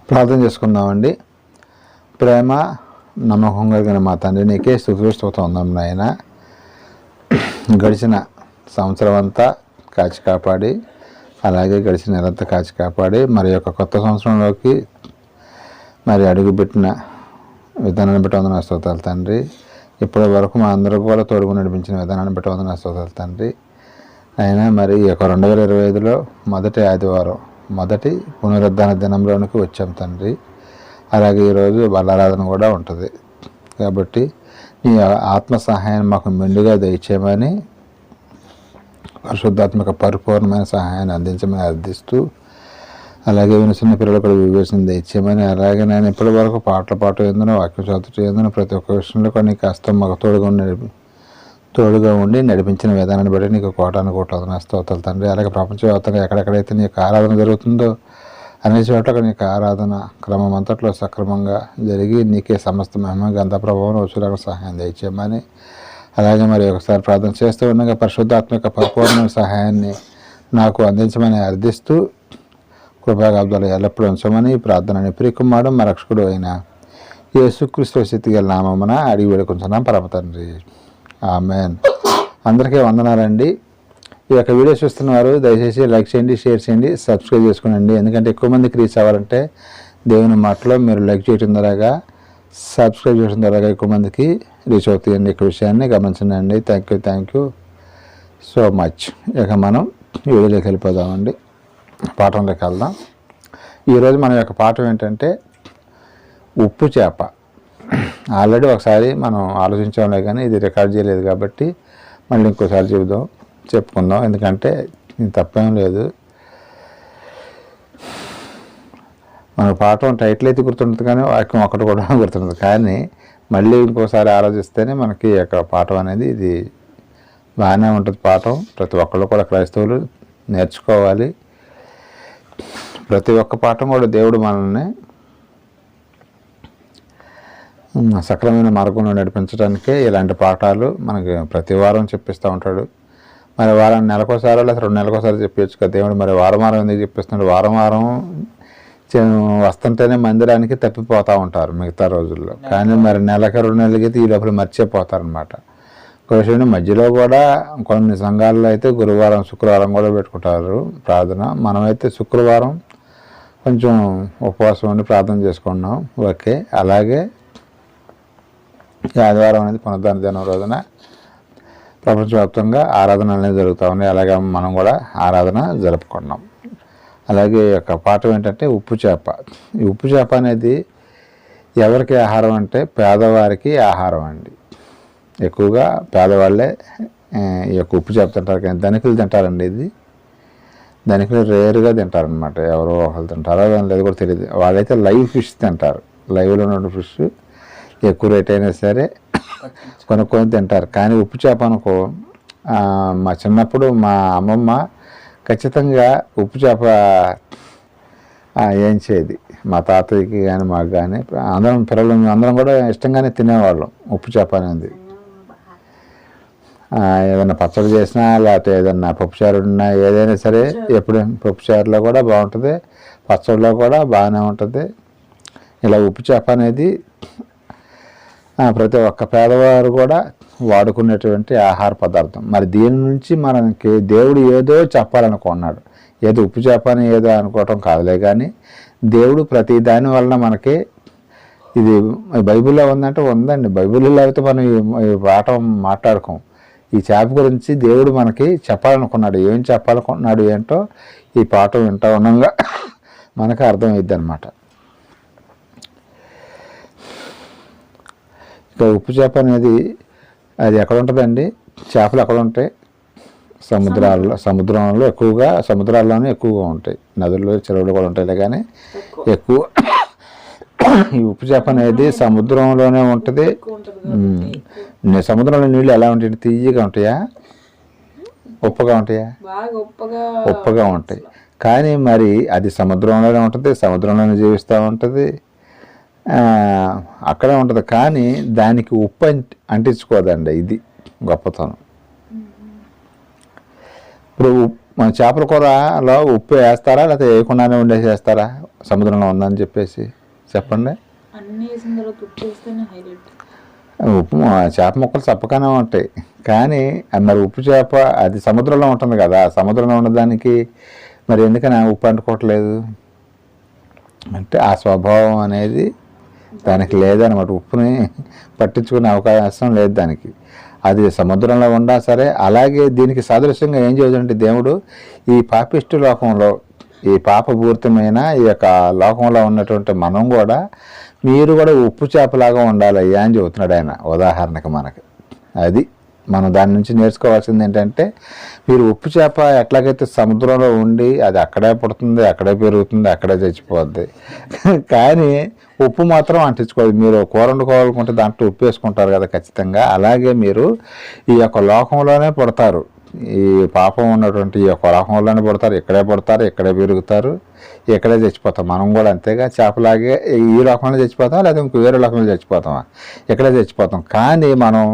ప్రార్థన చేసుకుందామండి. ప్రేమ నమ్మకం కలిగిన మా తండ్రి నీకే స్తుతిస్తున్నాం నాయన. గడిచిన సంవత్సరం అంతా కాచి కాపాడి, అలాగే గడిచిన నెలంతా కాచి కాపాడి, మరి యొక్క కొత్త సంవత్సరంలోకి మరి అడుగుపెట్టిన విధానాన్ని బట్టి వందన స్తోత్రాలు తండ్రి. ఇప్పటి వరకు మా అందరికీ కూడా తోడుగు నడిపించిన విధానాన్ని బట్టి వందన స్తోత్రాలు తండ్రి. అయినా మరి ఈ యొక్క 2025లో మొదటి ఆదివారం, మొదటి పునరుద్ధాన దినంలోనికి వచ్చాం తండ్రి. అలాగే ఈరోజు బలారాధన కూడా ఉంటుంది కాబట్టి నీ ఆత్మ సహాయాన్ని మాకు మెండుగా దయచేయమని, పరిశుద్ధాత్మక పరిపూర్ణమైన సహాయాన్ని అందించమని అర్థిస్తూ, అలాగే చిన్న పిల్లలు కూడా వివేచన దయచేయమని, అలాగే నేను ఇప్పటి వరకు పాటలు పాట ఏందనో వాక్య చదువుతూ ఏందనో ప్రతి ఒక్క విషయంలో కూడా నీకు కాస్త మాకు తోడుగా ఉండి నడిపించిన విధానాన్ని బట్టి నీకు కోటాను కోట్ల స్తోత్రాలు తండ్రి. అలాగే ప్రపంచవ్యాప్తంగా ఎక్కడెక్కడైతే నీకు ఆరాధన జరుగుతుందో అన్ని చోట్ల నీకు ఆరాధన క్రమం అంతట్లో సక్రమంగా జరిగి నీకే సమస్త మహిమ గంధ ప్రభావం వచ్చేలాగా సహాయం దయచేయమని, అలాగే మరి ఒకసారి ప్రార్థన చేస్తూ ఉండగా పరిశుద్ధాత్మక పరిపూర్ణ సహాయాన్ని నాకు అందించమని అర్థిస్తూ కృపాగాబ్దాలు ఎల్లప్పుడూ ఉంచమని ప్రార్థనని ప్రియకుమారుడు మా రక్షకుడు అయిన యేసుక్రీస్తు స్థితిగల నామమున అడిగి వేడుకుంటున్నాం పరమ తండ్రి. ఆమెన్. అందరికీ వందనాలండి. ఈ యొక్క వీడియో చూస్తున్నవారు దయచేసి లైక్ చేయండి, షేర్ చేయండి, సబ్స్క్రైబ్ చేసుకోండి. ఎందుకంటే ఎక్కువ మందికి రీచ్ అవ్వాలంటే దేవుని మాటలో మీరు లైక్ చేయడం ద్వారాగా, సబ్స్క్రైబ్ చేయడం ద్వారాగా ఎక్కువ మందికి రీచ్ అవుతాయండి. ఈ విషయాన్ని గమనించండి. Thank you so much. ఇక మనం వీడియోలోకి వెళ్ళిపోదామండి, పాఠంలోకి వెళ్దాం. ఈరోజు మన యొక్క పాఠం ఏంటంటే ఉప్పు చేప. ఆల్రెడీ ఒకసారి మనం ఆలోచించాంలే, కానీ ఇది రికార్డ్ చేయలేదు కాబట్టి మళ్ళీ ఇంకోసారి చెప్పుకుందాం. ఎందుకంటే ఇది తప్పేం లేదు. మన పాఠం టైటిల్ అయితే గుర్తుంటుంది కానీ వాక్యం ఒకటి కూడా గుర్తుంటుంది. కానీ మళ్ళీ ఇంకోసారి ఆలోచిస్తేనే మనకి ఈ యొక్క పాఠం అనేది ఇది బాగానే ఉంటుంది. పాఠం ప్రతి ఒక్కళ్ళు కూడా క్రైస్తవులు నేర్చుకోవాలి. ప్రతి ఒక్క పాఠం కూడా దేవుడు మనల్ని సక్రమైన మార్గంలో నడిపించడానికే ఇలాంటి పాఠాలు మనకి ప్రతి వారం చెప్పిస్తూ ఉంటాడు. మరి వారాన్ని నెలకోసారో లేదా 2 నెలలకోసారి చెప్పచ్చు కదా దేవుడు. మరి వారం ఎందుకు చెప్పిస్తున్నాడు? వారం వస్తుంటేనే మందిరానికి తప్పిపోతూ ఉంటారు మిగతా రోజుల్లో. కానీ మరి నెలకి 2 నెలలకి ఈ లోపల మర్చిపోతారనమాట. కొన్ని మధ్యలో కూడా కొన్ని సంఘాల్లో అయితే గురువారం శుక్రవారం కూడా పెట్టుకుంటారు ప్రార్థన. మనమైతే శుక్రవారం కొంచెం ఉపవాసం ఉండి ప్రార్థన చేసుకున్నాం. ఓకే. అలాగే ఆదివారం అనేది పునరుద్ధాన దినం రోజున ప్రపంచవ్యాప్తంగా ఆరాధనలు అనేవి జరుగుతూ ఉన్నాయి. అలాగే మనం కూడా ఆరాధన జరుపుకున్నాం. అలాగే యొక్క పాఠం ఏంటంటే ఉప్పు చేప. ఈ ఉప్పు చేప అనేది ఎవరికి ఆహారం అంటే పేదవారికి ఆహారం అండి. ఎక్కువగా పేదవాళ్ళే ఈ యొక్క ఉప్పు చేప తింటారు, కానీ ధనికులు తింటారండి. ఇది ధనికులు రేరుగా తింటారనమాట. ఎవరో ఒకరు తింటారో లేదు కూడా తెలియదు. వాళ్ళైతే లైవ్ ఫిష్ తింటారు. లైవ్లో ఉన్న ఫిష్ ఎక్కువ రేట్ అయినా సరే కొనుక్కొని తింటారు. కానీ ఉప్పు చేప అనుకో, మా చిన్నప్పుడు మా అమ్మమ్మ ఖచ్చితంగా ఉప్పు చేప వేయించేది. మా తాతయ్యకి కానీ మాకు కానీ అందరం కూడా ఇష్టంగానే తినేవాళ్ళం ఉప్పు చేప అనేది. ఏదైనా పచ్చడి చేసినా లేకపోతే ఏదన్నా పప్పుచారు ఉన్నా ఏదైనా సరే ఎప్పుడు పప్పుచారులో కూడా బాగుంటుంది, పచ్చడిలో కూడా బాగానే ఉంటుంది. ఇలా ఉప్పు చేప అనేది ప్రతి ఒక్క పేదవారు కూడా వాడుకునేటువంటి ఆహార పదార్థం. మరి దీని నుంచి మనకి దేవుడు ఏదో చెప్పాలనుకున్నాడు. ఏదో ఉప్పు చేప అని ఏదో అనుకోవటం కాదులే, కానీ దేవుడు ప్రతి దాని వలన మనకి ఇది బైబిల్లో ఉందంటే ఉందండి. బైబిల్లో లేకపోతే మనం ఈ పాఠం మాట్లాడుకోం. ఈ చేప గురించి దేవుడు మనకి చెప్పాలనుకున్నాడు. ఏం చెప్పాలనుకున్నాడు ఏంటో ఈ పాఠం వింటూ ఉండగా మనకు అర్థమైద్ది అనమాట. ఇక ఉప్పు చేప అనేది అది ఎక్కడ ఉంటుందండి? చేపలు ఎక్కడ ఉంటాయి? సముద్రంలో ఎక్కువగా, సముద్రాల్లోనే ఎక్కువగా ఉంటాయి. నదుల్లో చెరువులు కూడా ఉంటాయి, కానీ ఎక్కువ ఈ ఉప్పు చేప అనేది సముద్రంలోనే ఉంటుంది. సముద్రంలో నీళ్ళు ఎలా ఉంటాయి? తీయగా ఉంటాయా, ఉప్పగా ఉంటాయా? ఉప్పగా ఉంటాయి. కానీ మరి అది సముద్రంలోనే ఉంటుంది, సముద్రంలోనే జీవిస్తూ ఉంటుంది, అక్కడే ఉంటుంది. కానీ దానికి ఉప్పు అంటించుకోదండి. ఇది గొప్పతనం. ఇప్పుడు మన చేపల కూరలో ఉప్పు వేస్తారా లేకపోతే వేయకుండానే ఉండేసి వేస్తారా సముద్రంలో ఉందని చెప్పేసి చెప్పండి. ఉప్పు చేప ముక్కలు చప్పగానే ఉంటాయి, కానీ మరి ఉప్పు చేప అది సముద్రంలో ఉంటుంది కదా, సముద్రంలో ఉన్నదానికి మరి ఎందుకని ఉప్పు అంటుకోవట్లేదు అంటే ఆ స్వభావం అనేది దానికి లేదనమాట. ఉప్పుని పట్టించుకునే అవకాశం లేదు దానికి, అది సముద్రంలో ఉన్నా సరే. అలాగే దీనికి సాదృశ్యంగా ఏం చేయాలంటే దేవుడు ఈ పాపిష్టి లోకంలో, ఈ పాపపూరితమైన ఈ యొక్క లోకంలో ఉన్నటువంటి మనం కూడా మీరు కూడా ఉప్పు చేపలాగా ఉండాలయ్యా అని చెబుతున్నాడు ఆయన ఉదాహరణకి మనకి. అది మనం దాని నుంచి నేర్చుకోవాల్సింది ఏంటంటే, మీరు ఉప్పు చేప ఎట్లాగైతే సముద్రంలో ఉండి అది అక్కడే పుడుతుంది, అక్కడే పెరుగుతుంది, అక్కడే చచ్చిపోద్ది, కానీ ఉప్పు మాత్రం అంటించుకోదు. మీరు కూర వండుకోవాలనుకుంటే దాంట్లో ఉప్పు వేసుకుంటారు కదా ఖచ్చితంగా. అలాగే మీరు ఈ యొక్క లోకంలోనే పుడతారు, ఈ పాపం ఉన్నటువంటి ఈ యొక్క లోకంలోనే పుడతారు, ఇక్కడే పుడతారు, ఇక్కడే పెరుగుతారు, ఇక్కడే చచ్చిపోతాం. మనం కూడా అంతేగా, చేపలాగే ఈ లోకంలో చచ్చిపోతాం లేదా ఇంకో వేరే లోకంలో చచ్చిపోతామా, ఇక్కడే చచ్చిపోతాం. కానీ మనం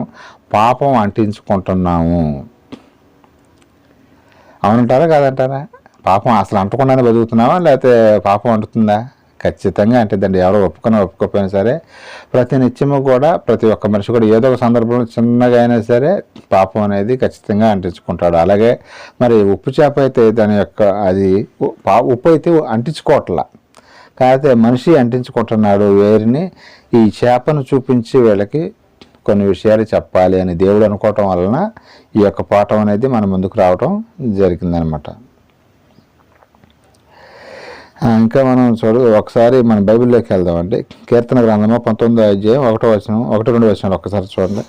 పాపం అంటించుకుంటున్నాము. అవునంటారా కాదంటారా? పాపం అసలు అంటకుండానే బతుకుతున్నావా లేకపోతే పాపం అంటుతుందా? ఖచ్చితంగా అంటేదండి. ఎవరో ఒప్పుకోకపోయినా సరే ప్రతి నిత్యము కూడా ప్రతి ఒక్క మనిషి కూడా ఏదో ఒక సందర్భంలో చిన్నగా అయినా సరే పాపం అనేది ఖచ్చితంగా అంటించుకుంటాడు. అలాగే మరి ఉప్పు చేప అయితే దాని యొక్క అది ఉప్పు అయితే అంటించుకోవట్లా, కాకపోతే మనిషి అంటించుకుంటున్నాడు వేరిని. ఈ చేపను చూపించి వీళ్ళకి కొన్ని విషయాలు చెప్పాలి అని దేవుడు అనుకోవటం వలన ఈ యొక్క పాఠం అనేది మన ముందుకు రావటం జరిగిందనమాట. ఇంకా మనం ఒకసారి మన బైబిల్లోకి వెళ్దామండి. కీర్తన గ్రంథము 19వ అధ్యాయం 1వ వచనం 1-2 వచనాలు ఒక్కసారి చూడండి.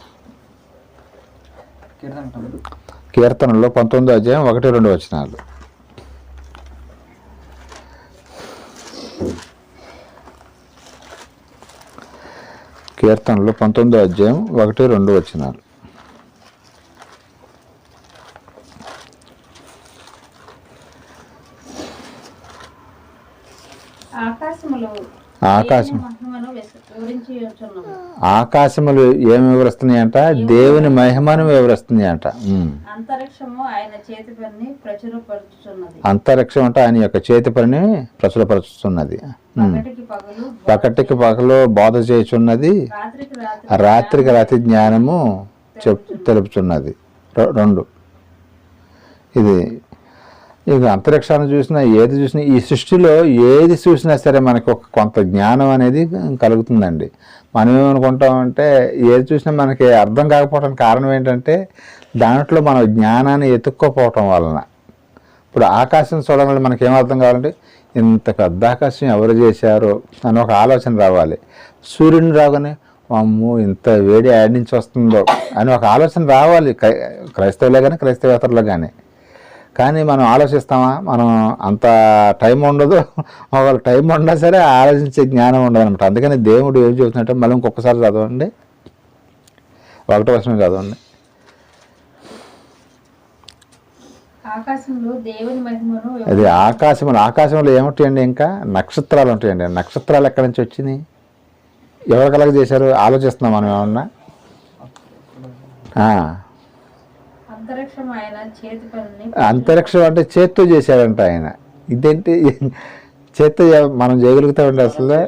కీర్తనలో 19వ అధ్యాయం 1-2 వచనాలు. కీర్తనలో 19వ అధ్యాయం 1-2 వచనాలు. ఆకాశములు ఏమి వివరిస్తున్నాయి అంట? దేవుని మహిమను వివరిస్తున్నాయి అంట. అంతరిక్షం అంటే ఆయన యొక్క చేతి పనిని ప్రచురపరుచుతున్నది. పగటికి పగలు బోధ చేయుచున్నది, రాత్రికి రాత్రి జ్ఞానము తెలుపుచున్నది. 2 ఇది ఇక అంతరిక్షాన్ని చూసినా ఏది చూసినా ఈ సృష్టిలో ఏది చూసినా సరే మనకు కొంత జ్ఞానం అనేది కలుగుతుందండి. మనం ఏమనుకుంటామంటే ఏది చూసినా మనకి అర్థం కాకపోవడానికి కారణం ఏంటంటే దాంట్లో మన జ్ఞానాన్ని ఎత్తుక్కోపోవటం వలన. ఇప్పుడు ఆకాశం చూడగానే మనకి ఏం అర్థం కావాలంటే ఇంత పెద్ద ఆకాశం ఎవరు చేశారో అని ఒక ఆలోచన రావాలి. సూర్యుని రాగానే అమ్మో ఇంత వేడి యాడ్ నుంచి వస్తుందో అని ఒక ఆలోచన రావాలి, క్రైస్తవులే కానీ క్రైస్తవేతరులు కానీ. కానీ మనం ఆలోచిస్తామా? మనం అంత టైం ఉండదు, ఒకవేళ టైం ఉన్నా సరే ఆలోచించే జ్ఞానం ఉండదు అనమాట. అందుకని దేవుడు ఏం చెబుతున్నట్టే మళ్ళీ ఇంకొకసారి చదవండి, 1వ వచనం చదవండి. అది ఆకాశంలో ఏముంటాయండి? ఇంకా నక్షత్రాలు ఉంటాయండి. నక్షత్రాలు ఎక్కడి నుంచి వచ్చినాయి? ఎవరు కలగ చేశారు? ఆలోచిస్తున్నాం మనం ఏమన్నా? అంతరిక్షం అంటే చేత్తో చేశాడంట ఆయన. ఇదేంటి చేత్తో మనం చేయగలుగుతామండి అసలు?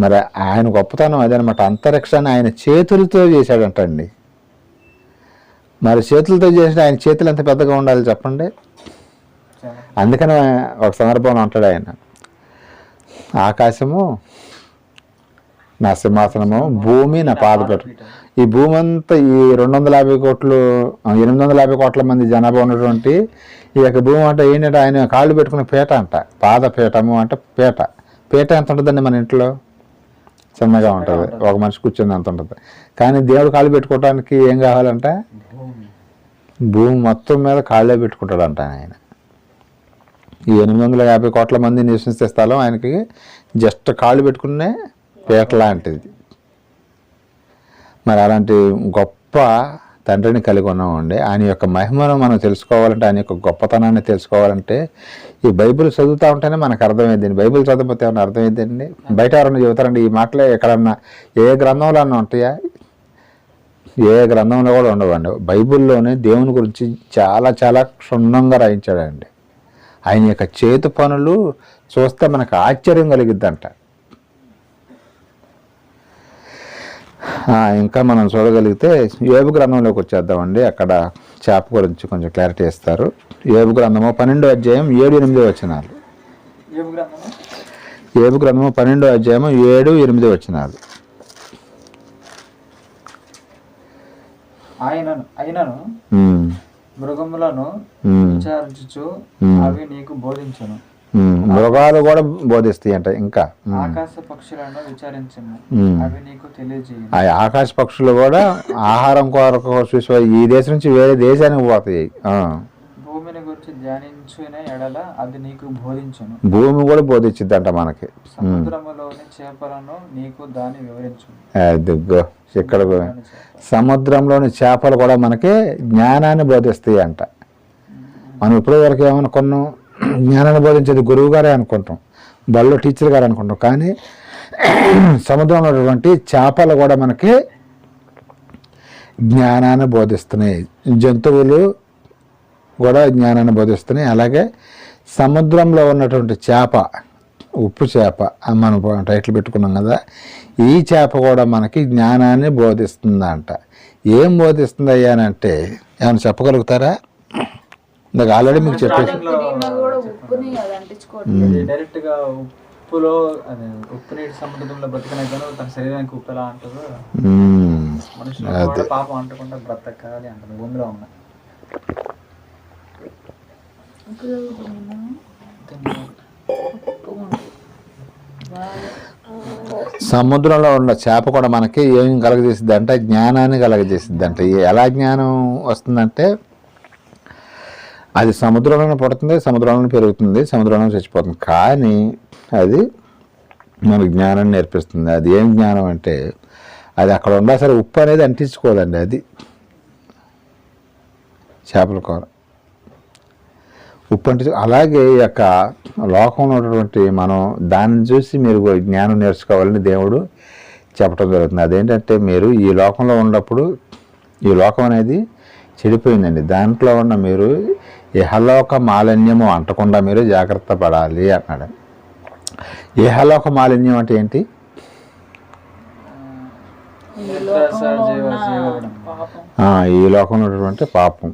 మరి ఆయన గొప్పతనం అదనమాట. అంతరిక్షాన్ని ఆయన చేతులతో చేశాడంట అండి. మరి చేతులతో చేసిన ఆయన చేతులు ఎంత పెద్దగా ఉండాలి చెప్పండి. అందుకని ఒక సందర్భంలో అంటాడు ఆయన, ఆకాశము నా సింహాసనము, భూమి నా పాదపీఠం. ఈ భూమి అంతా ఈ 850 కోట్ల మంది జనాభా ఉన్నటువంటి ఈ యొక్క భూమి అంటే ఏంటంటే ఆయన కాళ్ళు పెట్టుకునే పీట అంట. పాదపీఠము అంటే పీట ఎంత ఉంటుందండి మన ఇంట్లో? చిన్నగా ఉంటుంది, ఒక మనిషి కూర్చొని ఎంత ఉంటుంది. కానీ దేవుడు కాళ్ళు పెట్టుకోవడానికి ఏం కావాలంట? భూమి మొత్తం మీద కాళ్ళే పెట్టుకుంటాడంట ఆయన. ఈ 850 కోట్ల మంది నివసించే స్థలం ఆయనకి జస్ట్ కాళ్ళు పెట్టుకునే పీట లాంటిది. మరి అలాంటి గొప్ప తండ్రిని కలిగి ఉన్నామండి. ఆయన యొక్క మహిమను మనం తెలుసుకోవాలంటే, ఆయన యొక్క గొప్పతనాన్ని తెలుసుకోవాలంటే ఈ బైబిల్ చదువుతూ ఉంటేనే మనకు అర్థమైందండి. బైబిల్ చదవకపోతే ఏమన్నా అర్థమైందండి? బయట ఎవరన్నా చెబుతారండి ఈ మాటలే? ఎక్కడన్నా ఏ గ్రంథంలో అన్నా ఉంటాయా? ఏ గ్రంథంలో కూడా ఉండవండి. బైబిల్లోనే దేవుని గురించి చాలా చాలా క్షుణ్ణంగా రాయించాడండి. ఆయన యొక్క చేతి పనులు చూస్తే మనకు ఆశ్చర్యం కలిగిద్దంట. ఇంకా మనం చూడగలిగితే యోబు గ్రంథంలోకి వచ్చేద్దామండి. అక్కడ చేప గురించి కొంచెం క్లారిటీ ఇస్తారు. యోబు గ్రంథము 12వ అధ్యాయం 7-8 వచనాలు. యోబు గ్రంథము 12వ అధ్యాయము 7-8 వచనాలు. అయినను మృగములను విచారించుచు అవి నీకు బోధించును. మృగాలు కూడా బోధిస్తాయి అంట. ఇంకా ఆకాశ పక్షులను విచారించును అవి నీకు తెలియజేయు. ఆ ఆకాశ పక్షులు కూడా ఆహారం కొరకు చూసి ఈ దేశం నుంచి వేరే దేశానికి పోతాయి. భూమిని గురించి ధ్యానించిన ఎడల అది నీకు బోధించును. భూమి కూడా బోధించిద్దంట మనకి. సముద్రములోని చేపలను నీకు దాన్ని వివరించును. ఇక్కడ సముద్రంలోని చేపలు కూడా మనకి జ్ఞానాన్ని బోధిస్తాయి అంట. మనం ఇప్పటి వరకు ఏమనుకున్నాం, జ్ఞానాన్ని బోధించేది గురువు గారే అనుకుంటాం, బడిలో టీచర్ గారు అనుకుంటాం. కానీ సముద్రంలో ఉన్నటువంటి చేపలు కూడా మనకి జ్ఞానాన్ని బోధిస్తున్నాయి. జంతువులు కూడా జ్ఞానాన్ని బోధిస్తున్నాయి. అలాగే సముద్రంలో ఉన్నటువంటి చేప, ఉప్పు చేప మనం టైటిల్ పెట్టుకున్నాం కదా, ఈ చేప కూడా మనకి జ్ఞానాన్ని బోధిస్తుందంట. ఏం బోధిస్తుంది అయ్యా అని అంటే ఏమైనా చెప్పగలుగుతారా? ఇందాక ఆల్రెడీ మీకు చెప్పేసి డైరెక్ట్ గా ఉప్పులో ఉప్పు నీటి సముద్రంలో బతకనైతే తన శరీరానికి ఉప్పు ఎలా అంటారు, మనుషులు పాపం అంటకుండా బ్రతకాలి అంటారు. భూమిలో ఉన్న సముద్రంలో ఉన్న చేప కూడా మనకి ఏం కలగజేసిద్ది అంటే జ్ఞానాన్ని కలగజేసిద్ది అంటే. ఎలా జ్ఞానం వస్తుందంటే అది సముద్రంలోనే పుడుతుంది, సముద్రంలోనే పెరుగుతుంది, సముద్రంలో చచ్చిపోతుంది. కానీ అది మనకు జ్ఞానాన్ని నేర్పిస్తుంది. అది ఏం జ్ఞానం అంటే అది అక్కడ ఉన్నా సరే ఉప్పు అనేది అంటించుకోదండి. అది చేపల కూర ఉప్పు అంటే. అలాగే ఈ యొక్క లోకంలో ఉన్నటువంటి మనం దాన్ని చూసి మీరు జ్ఞానం నేర్చుకోవాలని దేవుడు చెప్పడం జరుగుతుంది. అదేంటంటే మీరు ఈ లోకంలో ఉన్నప్పుడు ఈ లోకం అనేది చెడిపోయిందండి. దాంట్లో ఉన్న మీరు ఇహలోక మాలిన్యము అంటకుండా మీరు జాగ్రత్త పడాలి అన్నాడు. ఇహలోక మాలిన్యం అంటే ఏంటి? ఈ లోకంలో ఉన్నటువంటి పాపం.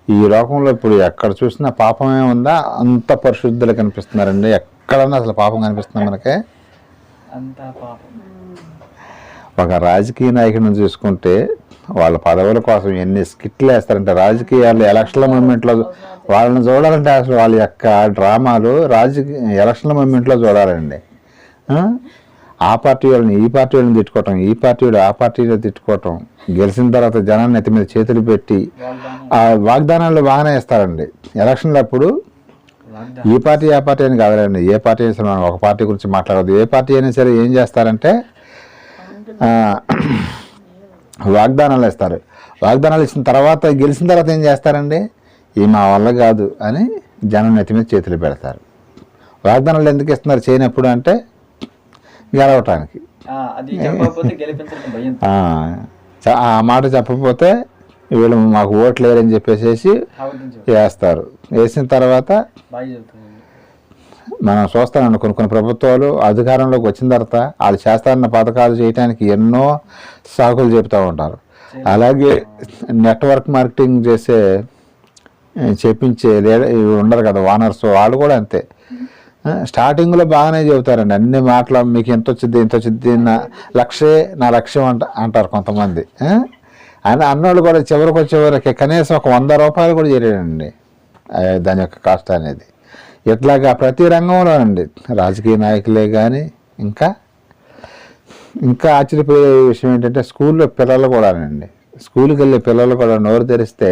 ఈ లోకంలో ఇప్పుడు ఎక్కడ చూసినా పాపమే ఉందా? అంత పరిశుద్ధులు కనిపిస్తున్నారండి. ఎక్కడన్నా అసలు పాపం కనిపిస్తుందా మనకే? ఒక రాజకీయ నాయకుడిని చూసుకుంటే వాళ్ళ పదవుల కోసం ఎన్ని స్కిట్లు వేస్తారంటే, రాజకీయాలు ఎలక్షన్ల మూమెంట్లో వాళ్ళని చూడాలంటే అసలు వాళ్ళ యొక్క డ్రామాలు ఎలక్షన్ల మూమెంట్లో చూడాలండి. ఆ పార్టీ వాళ్ళని ఈ పార్టీ వాళ్ళని తిట్టుకోవటం, ఈ పార్టీ వాడు ఆ పార్టీలో తిట్టుకోవటం, గెలిచిన తర్వాత జనాన్ని నెత్తి మీద చేతులు పెట్టి ఆ వాగ్దానాలు బాగానే ఇస్తారండి. ఎలక్షన్లు అప్పుడు ఈ పార్టీ ఆ పార్టీ అని కాదండి, ఏ పార్టీ అయినా సరే మనం ఒక పార్టీ గురించి మాట్లాడదు. ఏ పార్టీ అయినా సరే ఏం చేస్తారంటే వాగ్దానాలు ఇస్తారు. వాగ్దానాలు ఇచ్చిన తర్వాత గెలిచిన తర్వాత ఏం చేస్తారండి, ఈ మా వల్ల కాదు అని జనం నెత్తి మీద చేతులు పెడతారు. వాగ్దానాలు ఎందుకు ఇస్తున్నారు చేయనప్పుడు అంటే గెలవటానికి. ఆ మాట చెప్పకపోతే వీళ్ళు మాకు ఓట్లు లేరని చెప్పేసి వేస్తారు. వేసిన తర్వాత మనం చూస్తానండి కొన్ని ప్రభుత్వాలు అధికారంలోకి వచ్చిన తర్వాత వాళ్ళు చేస్తారన్న పథకాలు చేయడానికి ఎన్నో సాకులు చెప్తూ ఉంటారు. అలాగే నెట్వర్క్ మార్కెటింగ్ చేపించే ఉండరు కదా ఓనర్స్, వాళ్ళు కూడా అంతే. స్టార్టింగ్లో బాగానే చెబుతారండి అన్ని మాటలు, మీకు ఎంత వచ్చింది ఇంత వచ్చింది, నా లక్ష్యం అంటారు కొంతమంది. అన్నోళ్ళు కూడా చివరికి కనీసం ఒక 100 రూపాయలు కూడా చేరాడండి దాని యొక్క కాస్ట్ అనేది. ఇట్లాగా ప్రతి రంగంలో అండి, రాజకీయ నాయకులే కానీ ఇంకా ఆశ్చర్యపోయే విషయం ఏంటంటే స్కూల్లో పిల్లలు కూడానండి, స్కూల్కి వెళ్ళే పిల్లలు కూడా నోరు తెరిస్తే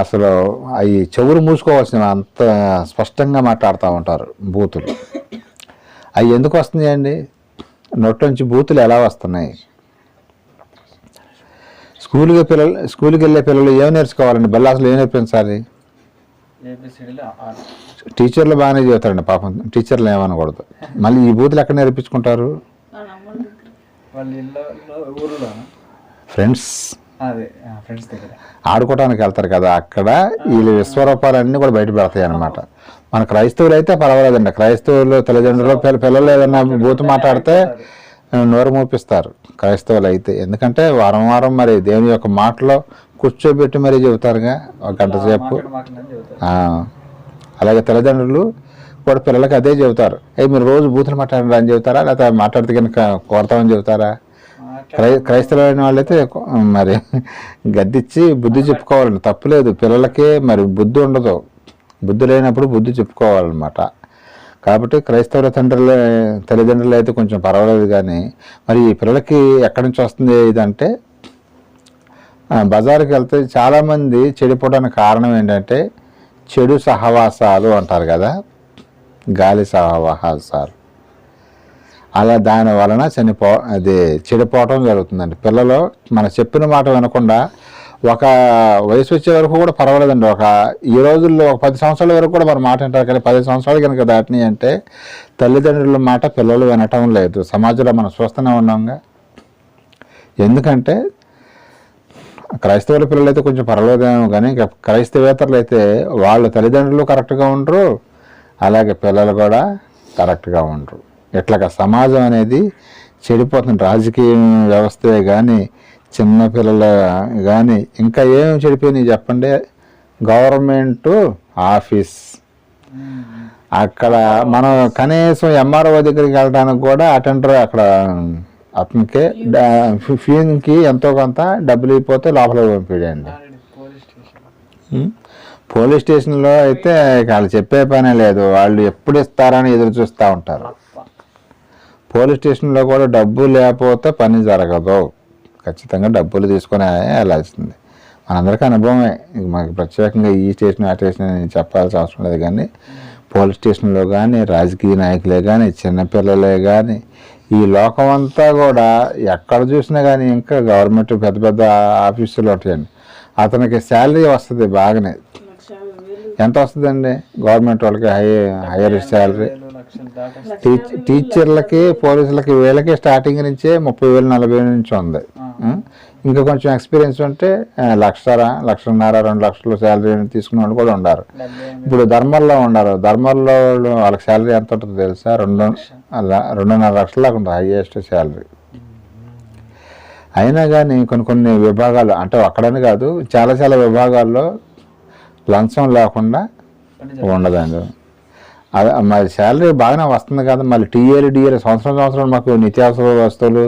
అసలు అవి చెవులు మూసుకోవాల్సిన అంత స్పష్టంగా మాట్లాడుతూ ఉంటారు బూతులు. అవి ఎందుకు వస్తున్నాయండి? నోటి నుంచి బూతులు ఎలా వస్తున్నాయి? స్కూల్కి వెళ్ళే పిల్లలు ఏం నేర్చుకోవాలండి? అసలు ఏం నేర్పించాలి? టీచర్లు బాగానే చెబుతారండి పాపం, టీచర్లు ఏమనకూడదు. మళ్ళీ ఈ బూతులు ఎక్కడ నేర్పించుకుంటారు? ఫ్రెండ్స్ అదే ఫ్రెండ్స్ దగ్గర ఆడుకోవడానికి వెళ్తారు కదా, అక్కడ వీళ్ళ విశ్వరూపాలన్నీ కూడా బయట పెడతాయి అన్నమాట. మన క్రైస్తవులు అయితే పర్వాలేదండి, క్రైస్తవులు తల్లిదండ్రులు పిల్లలు ఏదైనా బూతు మాట్లాడితే నోరు మూపిస్తారు క్రైస్తవులు అయితే. ఎందుకంటే వారం వారం మరి దేవుని యొక్క మాటలో కూర్చోబెట్టి మరీ చెబుతారుగా ఒక గంట సేపు. అలాగే తల్లిదండ్రులు కూడా పిల్లలకి అదే చెబుతారు, మీరు రోజు బూతులు మాట్లాడండి అని చెబుతారా, లేకపోతే మాట్లాడితే కనుక కోరతామని చెబుతారా? క్రైస్తవులైన వాళ్ళైతే మరి గద్దిచ్చి బుద్ధి చెప్పుకోవాలండి, తప్పులేదు. పిల్లలకే మరి బుద్ధి ఉండదు, బుద్ధి లేనప్పుడు బుద్ధి చెప్పుకోవాలన్నమాట. కాబట్టి క్రైస్తవుల తల్లిదండ్రులు అయితే కొంచెం పర్వాలేదు. కానీ మరి ఈ పిల్లలకి ఎక్కడి నుంచి వస్తుంది ఇదంటే, బజారుకి వెళ్తే చాలామంది చెడిపోవడానికి కారణం ఏంటంటే చెడు సహవాసాలు అంటారు కదా, గాలి సహవాసాలు. అలా దాని వలన అది చెడిపోవటం జరుగుతుందండి. పిల్లలు మన చెప్పిన మాట వినకుండా ఒక వయసు వచ్చే వరకు కూడా పర్వాలేదండి. ఈ రోజుల్లో 10 సంవత్సరాల వరకు కూడా మన మాట వింటారు, కానీ 10 సంవత్సరాలు కనుక దాటినాయి అంటే తల్లిదండ్రుల మాట పిల్లలు వినటం లేదు. సమాజంలో మనం చూస్తూనే ఉన్నాంగా. ఎందుకంటే క్రైస్తవుల పిల్లలు అయితే కొంచెం పర్వాలేదేమో, కానీ క్రైస్తవేతరులు అయితే వాళ్ళ తల్లిదండ్రులు కరెక్ట్గా ఉండరు, అలాగే పిల్లలు కూడా కరెక్ట్గా ఉండరు. ఇట్లాగా సమాజం అనేది చెడిపోతుంది. రాజకీయ వ్యవస్థే కానీ, చిన్నపిల్లలు కానీ, ఇంకా ఏమేమి చెడిపోయినాయి చెప్పండి. గవర్నమెంట్ ఆఫీస్, అక్కడ మనం కనీసం ఎంఆర్ఓ దగ్గరికి వెళ్ళడానికి కూడా అటెండర్ అక్కడ అతనికి ఫీన్కి ఎంతో కొంత డబ్బులు అయిపోతే లోపల పంపించండి. పోలీస్ స్టేషన్లో అయితే వాళ్ళు చెప్పే పనే లేదు, వాళ్ళు ఎప్పుడు ఇస్తారని ఎదురు చూస్తూ ఉంటారు. పోలీస్ స్టేషన్లో కూడా డబ్బు లేకపోతే పని జరగదు, ఖచ్చితంగా డబ్బులు తీసుకొని వెళ్ళాల్సింది. మనందరికీ అనుభవమే, మనకి ప్రత్యేకంగా ఈ స్టేషన్ ఆ స్టేషన్ అని చెప్పాల్సిన అవసరం లేదు. కానీ పోలీస్ స్టేషన్లో కానీ, రాజకీయ నాయకులే కానీ, చిన్నపిల్లలే కానీ, ఈ లోకం అంతా కూడా ఎక్కడ చూసినా కానీ ఇంకా గవర్నమెంట్ పెద్ద పెద్ద ఆఫీసులు ఉంటాయండి. అతనికి శాలరీ వస్తుంది బాగానే. ఎంత వస్తుందండి గవర్నమెంట్ వాళ్ళకి? Hire salary. టీచర్లకి, పోలీసులకి, వీళ్ళకి స్టార్టింగ్ నుంచే 30,000 40,000 నుంచి ఉంది. ఇంకా కొంచెం ఎక్స్పీరియన్స్ ఉంటే 1,00,000, 1,50,000, 2 లక్షలు శాలరీ తీసుకున్న వాళ్ళు కూడా ఉన్నారు. ఇప్పుడు ధర్మల్లో ఉన్నారు. ధర్మల్లో వాళ్ళకి శాలరీ ఎంత ఉంటుందో తెలుసా? 2.5 లక్షల దాకా ఉంటుంది హైయెస్ట్ శాలరీ. అయినా కానీ కొన్ని విభాగాలు, అంటే అక్కడని కాదు, చాలా విభాగాల్లో లంచం లేకుండా ఉండదండి. మరి శాలరీ బాగానే వస్తుంది కదా. మళ్ళీ డిఏలు సంవత్సరం మాకు నిత్యావసర వస్తువులు,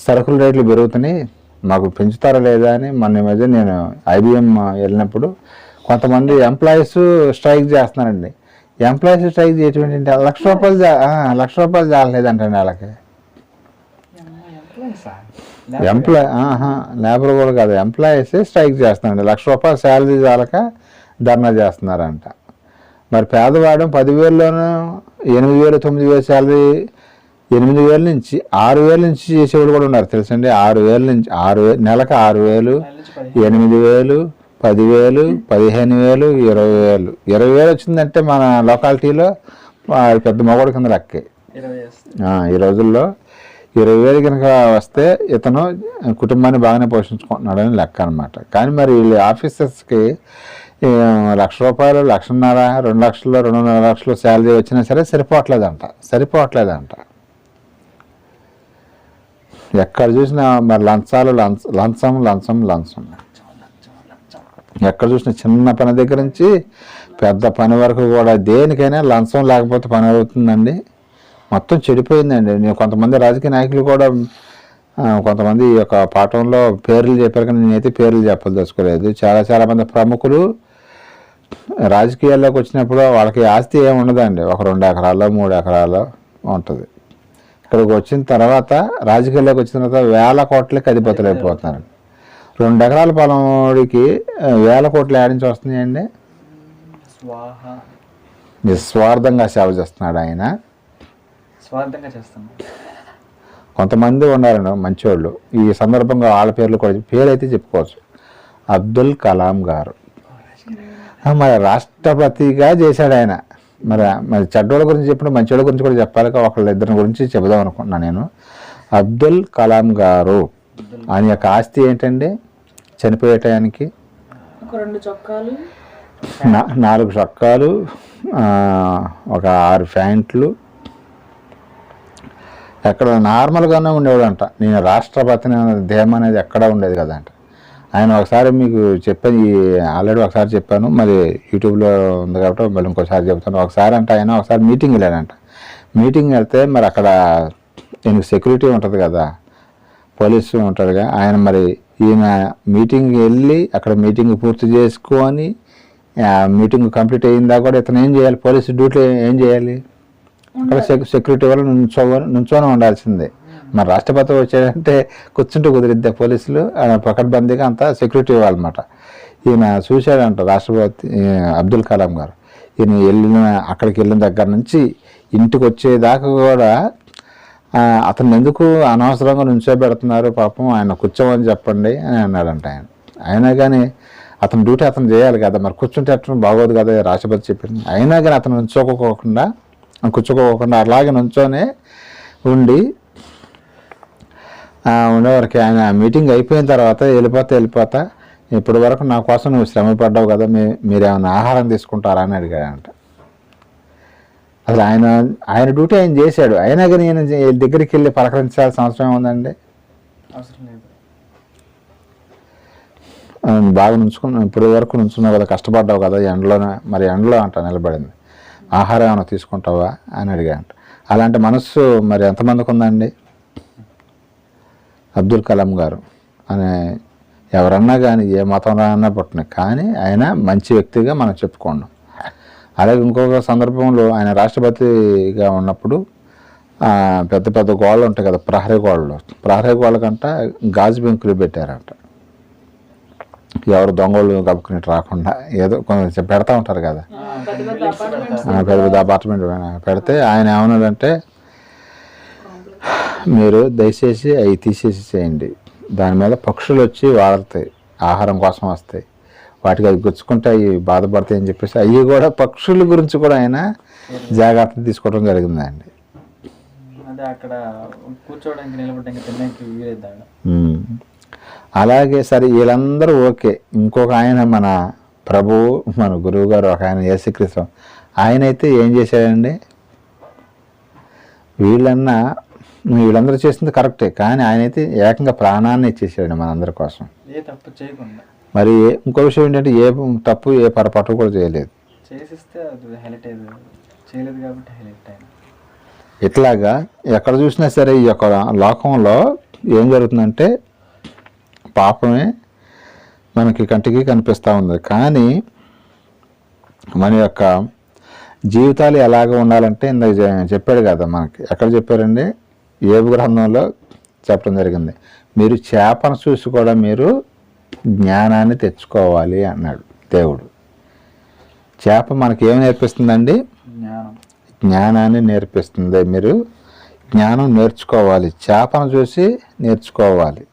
సరుకుల రేట్లు పెరుగుతున్నాయి, మాకు పెంచుతారా లేదా అని మొన్న మధ్య నేను IBM వెళ్ళినప్పుడు కొంతమంది ఎంప్లాయీస్ స్ట్రైక్ చేస్తున్నారండి. ఎంప్లాయీస్ స్ట్రైక్ చేయటం ఏంటంటే ₹1,00,000 చాలలేదంటండి వాళ్ళకి. లేబర్ కూడా కాదు, ఎంప్లాయీస్ స్ట్రైక్ చేస్తున్నారండి. ₹1,00,000 శాలరీ చాలక ధర్నా చేస్తున్నారంట. మరి పేదవాడు 10,000లోనూ 8,000 9,000 శాలరీ, 8,000 నుంచి 6,000 నుంచి చేసేవాళ్ళు కూడా ఉన్నారు తెలుసండి. 6,000 నుంచి 6,000 నెలకు 6,000, 8,000, 10,000, 15,000, 20,000. 20,000 వచ్చిందంటే మన లొకాలిటీలో పెద్ద మగవాడి కింద లెక్కే. ఈ రోజుల్లో 20,000 కనుక వస్తే ఇతను కుటుంబాన్ని బాగానే పోషించుకుంటున్నాడని లెక్క అనమాట. కానీ మరి వీళ్ళ ఆఫీసర్స్కి ₹1,00,000, 1,50,000, 2 లక్షలు, 2.5 లక్షలు శాలరీ వచ్చినా సరే సరిపోవట్లేదంట. ఎక్కడ చూసినా మరి లంచం. ఎక్కడ చూసినా చిన్న పని దగ్గర నుంచి పెద్ద పని వరకు కూడా దేనికైనా లంచం లేకపోతే పని అవుతుందండి. మొత్తం చెడిపోయిందండి. నేను కొంతమంది రాజకీయ నాయకులు కూడా కొంతమంది ఈ యొక్క పాఠంలో పేర్లు చెప్పారు, కానీ నేనైతే పేర్లు చెప్పదలుచుకోలేదు. చాలా మంది ప్రముఖులు రాజకీయాల్లోకి వచ్చినప్పుడు వాళ్ళకి ఆస్తి ఏమి ఉండదండి, ఒక 2 ఎకరాలు 3 ఎకరాలు ఉంటుంది. ఇక్కడికి వచ్చిన తర్వాత, రాజకీయాల్లోకి వచ్చిన తర్వాత 1,000 కోట్లకి అధిపతులు అయిపోతున్నారు. 2 ఎకరాల పొలండికి 1,000 కోట్లు ఏడించి వస్తున్నాయండి. నిస్వార్థంగా సేవ చేస్తున్నాడు ఆయన. కొంతమంది ఉన్నారండి మంచోళ్ళు. ఈ సందర్భంగా వాళ్ళ పేర్లు కూడా పేరైతే చెప్పుకోవచ్చు. అబ్దుల్ కలాం గారు మరి రాష్ట్రపతిగా చేశాడు ఆయన. మరి చెడ్డోళ్ళ గురించి చెప్పిన మంచోళ్ళ గురించి కూడా చెప్పాలి. ఒకళ్ళిద్దరి గురించి చెబుదాం అనుకుంటున్నాను నేను. అబ్దుల్ కలాం గారు ఆయన యొక్క ఆస్తి ఏంటండి? చనిపోయే టయానికి ఒక 2 చొక్కాలు, 4 చొక్కాలు, ఒక 6 ప్యాంట్లు, ఎక్కడ నార్మల్గానే ఉండేవాడంట. నేను రాష్ట్రపతిని ధేమ అనేది ఎక్కడా ఉండేది కదంట. ఆయన ఒకసారి మీకు చెప్పాను, ఆల్రెడీ ఒకసారి చెప్పాను, మరి యూట్యూబ్లో ఉంది కాబట్టి మళ్ళీ ఇంకోసారి చెప్తాను. ఒకసారి అంటే ఆయన ఒకసారి మీటింగ్ వెళ్ళాడంట. మీటింగ్ వెళ్తే మరి అక్కడ ఈయనకి సెక్యూరిటీ ఉంటుంది కదా, పోలీసు ఉంటాడుగా. ఆయన మరి ఈయన మీటింగ్ వెళ్ళి అక్కడ మీటింగ్ పూర్తి చేసుకొని మీటింగ్ కంప్లీట్ అయిందా కూడా ఇతను ఏం చేయాలి? పోలీసు డ్యూటీ ఏం చేయాలి? అక్కడ సెక్యూరిటీ వల్ల నుంచోనే ఉండాల్సిందే. మరి రాష్ట్రపతి వచ్చాడంటే కూర్చుంటూ కుదిరిద్దే, పోలీసులు పకడ్బందీగా అంతా సెక్యూరిటీ ఇవ్వాలన్నమాట. ఈయన చూశాడంట రాష్ట్రపతి అబ్దుల్ కలాం గారు. ఈయన అక్కడికి వెళ్ళిన దగ్గర నుంచి ఇంటికి వచ్చేదాకా కూడా అతను ఎందుకు అనవసరంగా నుంచోబెడుతున్నారు, పాపం ఆయన కూర్చోమని చెప్పండి అని అన్నాడంట ఆయన. అయినా కానీ అతని డ్యూటీ అతను చేయాలి కదా, మరి కూర్చుంటే అతను బాగోదు కదా, రాష్ట్రపతి చెప్పింది. అయినా కానీ అతను కూర్చోకోకుండా అలాగే నుంచోనే ఉండి ఉండేవారికి ఆయన మీటింగ్ అయిపోయిన తర్వాత వెళ్ళిపోతా ఇప్పటి వరకు నా కోసం నువ్వు శ్రమ పడ్డావు కదా, మీరేమైనా ఆహారం తీసుకుంటారా అని అడిగాడంట. అసలు ఆయన డ్యూటీ ఆయన చేశాడు. అయినా కానీ నేను దగ్గరికి వెళ్ళి పలకరించాల్సిన అవసరం ఏముందండి? అవసరం లేదు. బాగా ఇప్పటి వరకు నుంచున్నావు కదా, కష్టపడ్డావు కదా ఎండలోనే, మరి ఎండలో అంట నిలబడింది, ఆహారం ఏమైనా తీసుకుంటావా అని అడిగాడంట. అలాంటి మనస్సు మరి ఎంతమందికి ఉందండి? అబ్దుల్ కలాం గారు అనే ఎవరన్నా కానీ ఏ మతంలో అన్నా పుట్టిన, కానీ ఆయన మంచి వ్యక్తిగా మనం చెప్పుకున్నాం. అలాగే ఇంకొక సందర్భంలో ఆయన రాష్ట్రపతిగా ఉన్నప్పుడు పెద్ద పెద్ద గోడలు ఉంటాయి కదా, ప్రహరీ గోడలకంట గాజు బెంకులు పెట్టారంట. ఎవరు దొంగలు కప్పుకుని రాకుండా ఏదో కొంచెం పెడతా ఉంటారు కదా, పెద్ద పెద్ద అపార్ట్మెంట్ పెడితే ఆయన ఏమన్నాడంటే, మీరు దయచేసి అవి తీసేసి చేయండి, దాని మీద పక్షులు వచ్చి వాడతాయి, ఆహారం కోసం వస్తాయి, వాటికి అవి గుచ్చుకుంటే అవి బాధపడతాయి అని చెప్పేసి అవి కూడా పక్షుల గురించి కూడా ఆయన జాగ్రత్తలు తీసుకోవడం జరిగిందండి. అక్కడ కూర్చోవడానికి నిలబడడానికి తినడానికి వీలేదండి. అలాగే సరే వీళ్ళందరూ ఓకే. ఇంకొక ఆయన మన ప్రభువు మన గురువు గారు ఒక ఆయన యేసుక్రీస్తు, ఆయన అయితే ఏం చేశాడండి? వీళ్ళందరూ చేసింది కరెక్టే, కానీ ఆయన అయితే ఏకంగా ప్రాణాన్ని ఇచ్చేసాడు మనందరి కోసం, ఏ తప్పు చేయకుండా. మరి ఇంకో విషయం ఏంటంటే ఏ తప్పు ఏ పొరపాటు కూడా చేయలేదు. చేసిస్తే అది హైలైట్ అయ్యేది, చేయలేదు కాబట్టి హైలైట్ అయింది. ఇట్లాగా ఎక్కడ చూసినా సరే ఈ యొక్క లోకంలో ఏం జరుగుతుందంటే పాపమే మనకి కంటికి కనిపిస్తూ ఉంది. కానీ మన యొక్క జీవితాలు ఎలాగ ఉండాలంటే ఇందాక చెప్పాడు కదా మనకి, ఎక్కడ చెప్పారండి? ఏబు గ్రంథంలో చెప్పడం జరిగింది, మీరు చేపను చూసి కూడా మీరు జ్ఞానాన్ని తెచ్చుకోవాలి అన్నాడు దేవుడు. చేప మనకి ఏమి నేర్పిస్తుందండి? జ్ఞానాన్ని నేర్పిస్తుంది. మీరు జ్ఞానం నేర్చుకోవాలి, చేపను చూసి నేర్చుకోవాలి